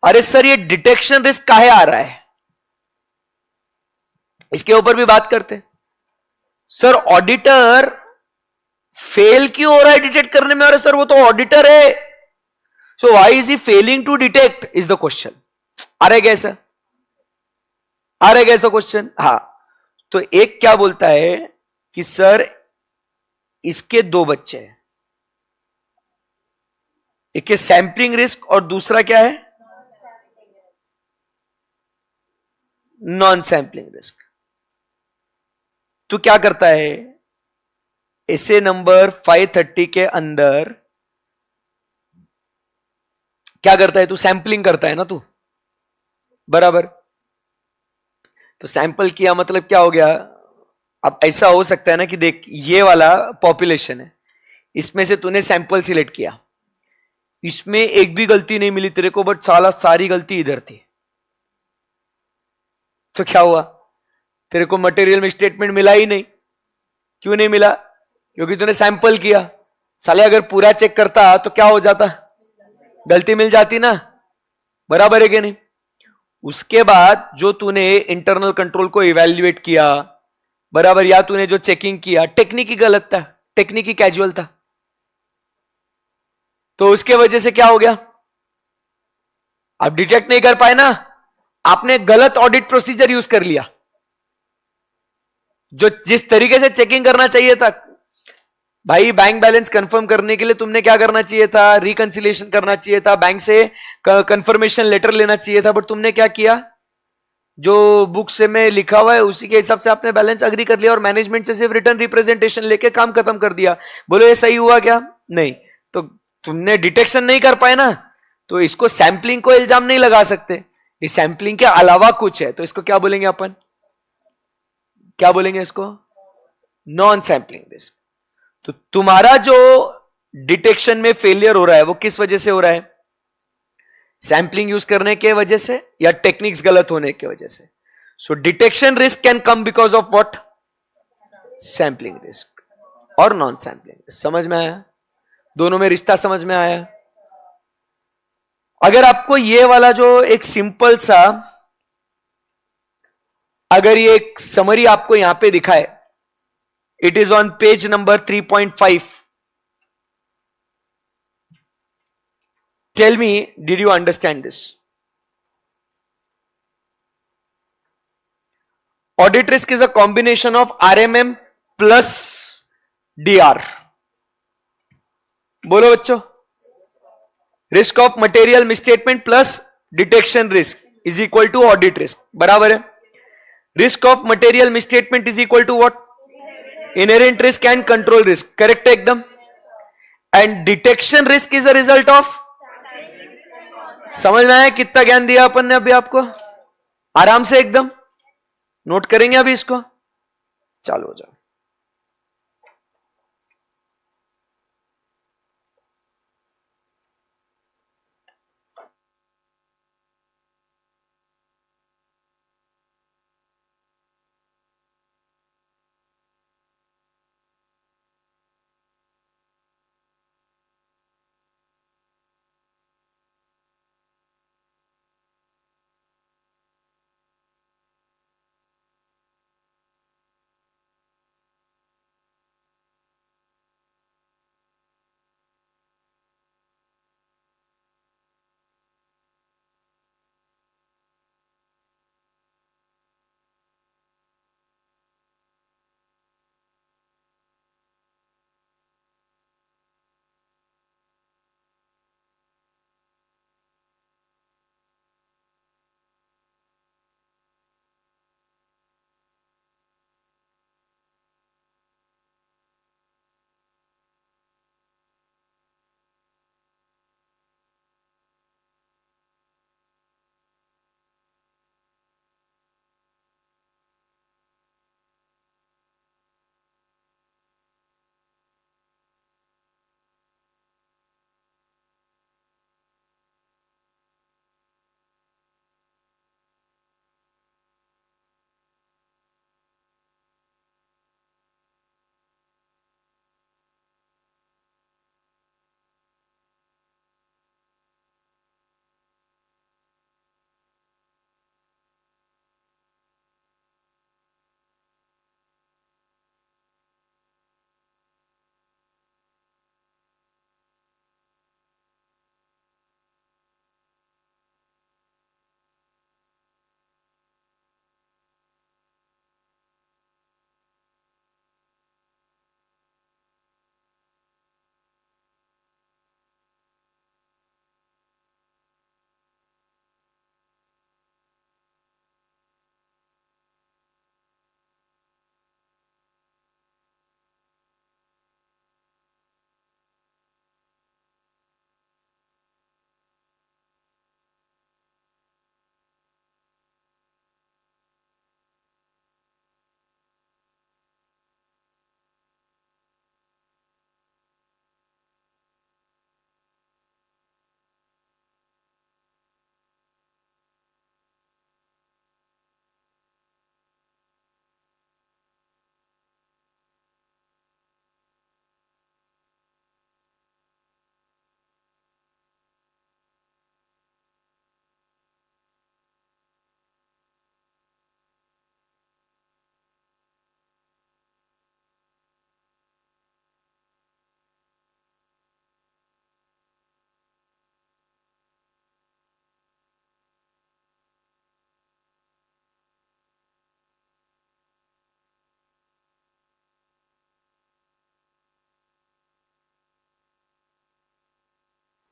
अरे सर ये डिटेक्शन रिस्क काहे आ रहा है? इसके ऊपर भी बात करते हैं। सर ऑडिटर फेल क्यों हो रहा है डिटेक्ट करने में? अरे सर वो तो ऑडिटर है, so why is he failing to detect is the question. आ रहा है कैसा? आ रहा है कैसा क्वेश्चन? हाँ, तो एक क्या बोलता है कि सर इसके 2 बच्चे हैं, एक है सैंपलिंग रिस्क और दूसरा क्या है? Non sampling risk. तो क्या करता है? ऐसे नंबर 530 के अंदर क्या करता है? तू सैंपलिंग करता है ना तू, बराबर? तो सैंपल किया मतलब क्या हो गया? अब ऐसा हो सकता है ना कि देख ये वाला पॉपुलेशन है, इसमें से तूने सैंपल सिलेक्ट किया, इसमें एक भी गलती नहीं मिली तेरे को, बट साला सारी गलती इधर थी, तो क्या हुआ? तेरे को मटेरियल में स्टेटमेंट मिला ही नहीं। क्यों नहीं मिला? क्योंकि तूने सैंपल किया। साले अगर पूरा चेक करता तो क्या हो जाता? गलती मिल जाती ना, बराबर है कि नहीं? उसके बाद जो तूने इंटरनल कंट्रोल को इवेल्युएट किया, बराबर, या तूने जो चेकिंग किया टेक्निक ही गलत था, टेक्निक ही कैजुअल था, तो उसके वजह से क्या हो गया? आप डिटेक्ट नहीं कर पाए ना, आपने गलत ऑडिट प्रोसीजर यूज कर लिया। जो जिस तरीके से चेकिंग करना चाहिए था भाई, बैंक बैलेंस कंफर्म करने के लिए तुमने क्या करना चाहिए था? रिकंसिलिएशन करना चाहिए था, बैंक से कंफर्मेशन लेटर लेना चाहिए था, बट तुमने क्या किया? जो बुक से में लिखा हुआ है उसी के हिसाब से आपने बैलेंस अग्री कर लिया और मैनेजमेंट से सिर्फ रिटर्न रिप्रेजेंटेशन लेके काम खत्म कर दिया। बोलो ये सही हुआ क्या? नहीं। तो तुमने डिटेक्शन नहीं कर पाए ना, तो इसको सैंपलिंग को इल्जाम नहीं लगा सकते, इस सैंपलिंग के अलावा कुछ है, तो इसको क्या बोलेंगे अपन? क्या बोलेंगे इसको? Non sampling risk. तो तुम्हारा जो डिटेक्शन में फेलियर हो रहा है वो किस वजह से हो रहा है? सैंपलिंग यूज करने के वजह से या टेक्निक्स गलत होने की वजह से? So detection risk can come because of what? Sampling risk और नॉन सैंपलिंग। समझ में आया? दोनों में रिश्ता समझ में आया? अगर आपको ये वाला जो एक सिंपल सा, अगर ये एक समरी आपको यहां पे दिखाए, it is on page number 3.5, tell me, did you understand this? Audit risk is a combination of RMM plus DR. बोलो बच्चों, risk of material misstatement plus detection risk is equal to audit risk, बराबर है? Risk of material misstatement is equal to what? Inherent risk and control risk, correct है एकदम। And detection risk is a result of, समझ में आया कितना ज्ञान दिया अपन ने अभी आपको? आराम से एकदम नोट करेंगे अभी इसको, चालू हो जाओ।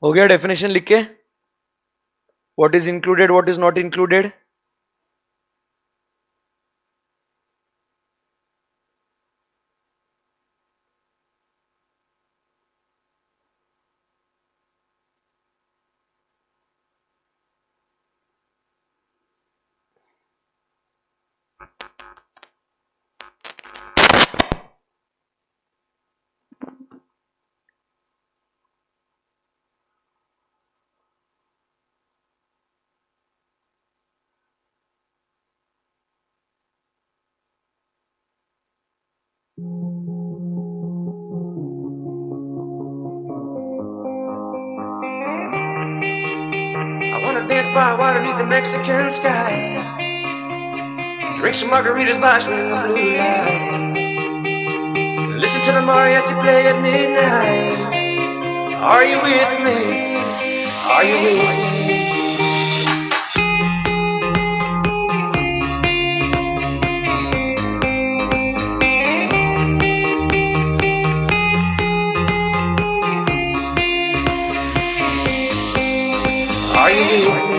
हो गया डेफिनेशन लिख के? What is included, what is not included? I wanna dance by water beneath the Mexican sky. Drink some margaritas by swinging blue lights. Listen to the mariachi play at midnight. Are you with me? Are you with me? Are you with me?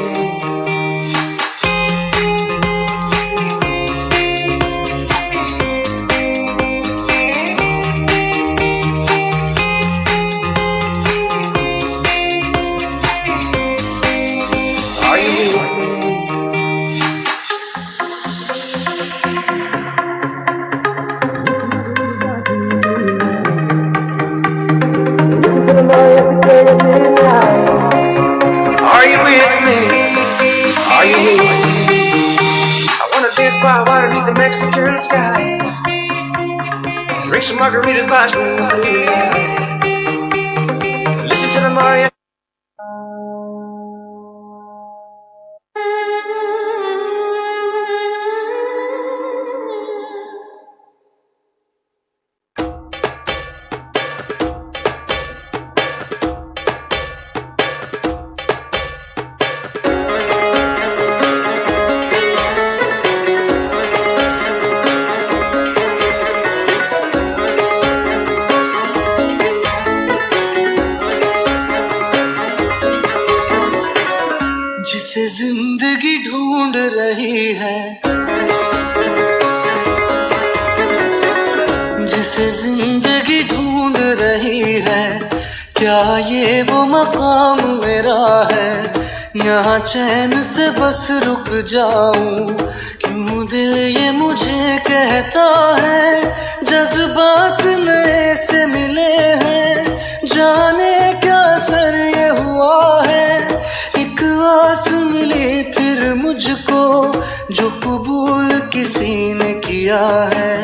Are you with me? Are you with me? Are you with me? I wanna dance by water beneath the Mexican sky. Drink some margaritas by swinging blue lights. Listen to the mariachi. जिसे जिंदगी ढूंढ रही है, जिसे जिंदगी ढूंढ रही है, क्या ये वो मकाम मेरा है? यहाँ चैन से बस रुक जाऊं, क्यों दिल ये मुझे कहता है? जज्बात नए से मिले हैं, जाने क्या सर ये हुआ है? एक आस मिली फिर मुझको, जो कबूल किसी ने किया है।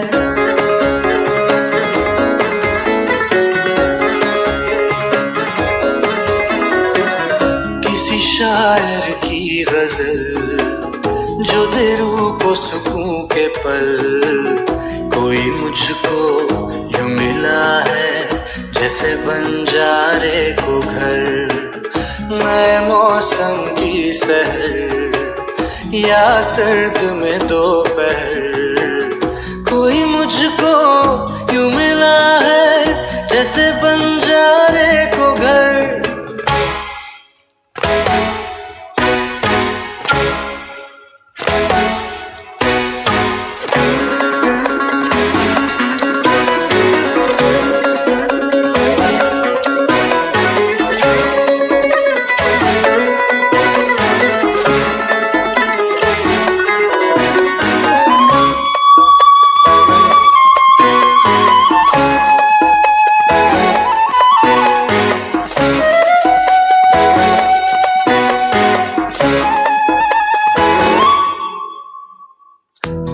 किसी शायर की गजल जो दे रूह को सुकून के पल, कोई मुझको यूं मिला है जैसे बंजारे को घर। नए मौसम की सहर या सर्द में दोपहर, कोई मुझको यूं मिला है जैसे बंजारे को घर।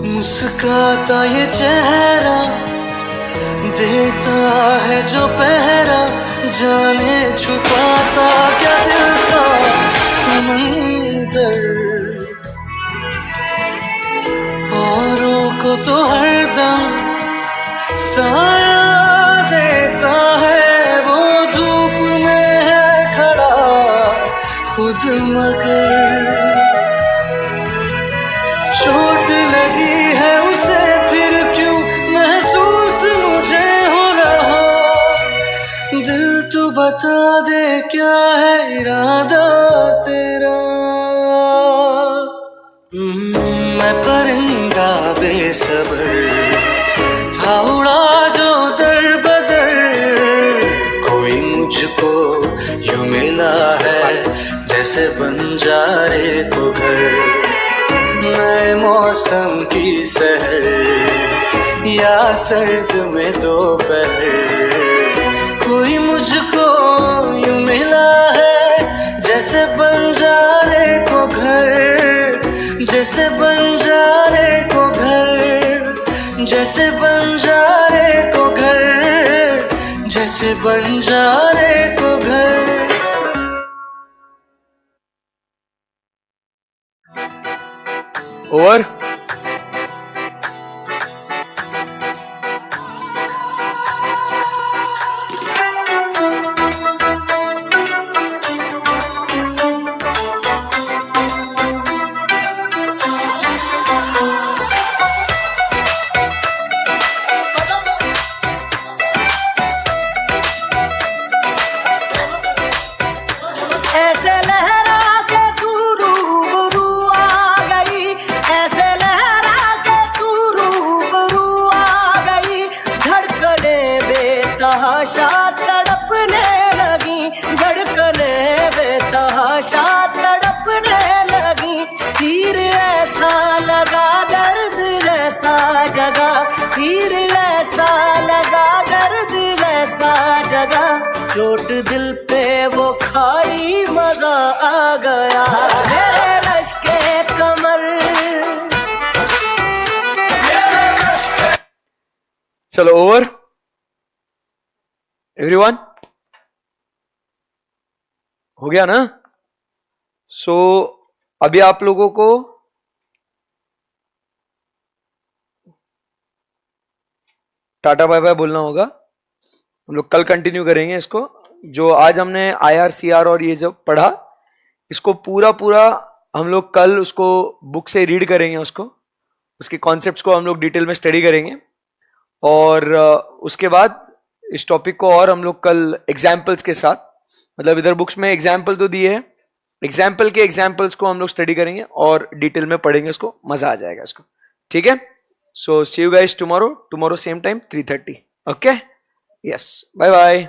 मुस्काता ये चेहरा देता है जो पहरा, जाने छुपाता क्या दिल का समंदर। औरों को तो हरदम साया देता है, वो धूप में है खड़ा खुद मगर। चोट लगी है उसे फिर क्यों महसूस मुझे हो रहा, दिल तो बता दे क्या है इरादा तेरा। मैं परिंदा बेसब्र था उड़ा जो दर बदर, कोई मुझको यूं मिला है जैसे बंजारे को घर। नए मौसम की सहर या सर्द में दोपहर, कोई मुझको यूं मिला है जैसे बंजारे को घर, जैसे बंजारे को घर, जैसे बंजारे को घर, जैसे बंजारे को घर। ओवर। ऐसे लहरा के तू रूबरू आ गई, ऐसे लहरा के तू रूबरू आ गई। धड़कने बेतहाशा तड़पने लगी, धड़कने बेतहाशा तड़पने लगी। तीर ऐसा लगा दर्द ऐसा जगा, तीर ऐसा लगा दर्द ऐसा जगा। चोट दिल पे वो खाई मजा आ गया, मेरे लश्के कमर। चलो ओवर एवरीवन, हो गया ना। सो अभी आप लोगों को टाटा बाय बाय बोलना होगा। हम लोग कल कंटिन्यू करेंगे इसको। जो आज हमने IRCR और ये जो पढ़ा, इसको पूरा पूरा हम लोग कल उसको बुक से रीड करेंगे, उसके कॉन्सेप्ट्स को हम लोग डिटेल में स्टडी करेंगे। और उसके बाद इस टॉपिक को और हम लोग कल एग्जाम्पल्स के साथ, मतलब इधर बुक्स में एग्जाम्पल तो दिए हैं, एग्जाम्पल के एग्जाम्पल्स को हम लोग स्टडी करेंगे और डिटेल में पढ़ेंगे उसको, मजा आ जाएगा इसको। ठीक है, so see you guys tomorrow same time 3:30। Okay, yes, bye bye.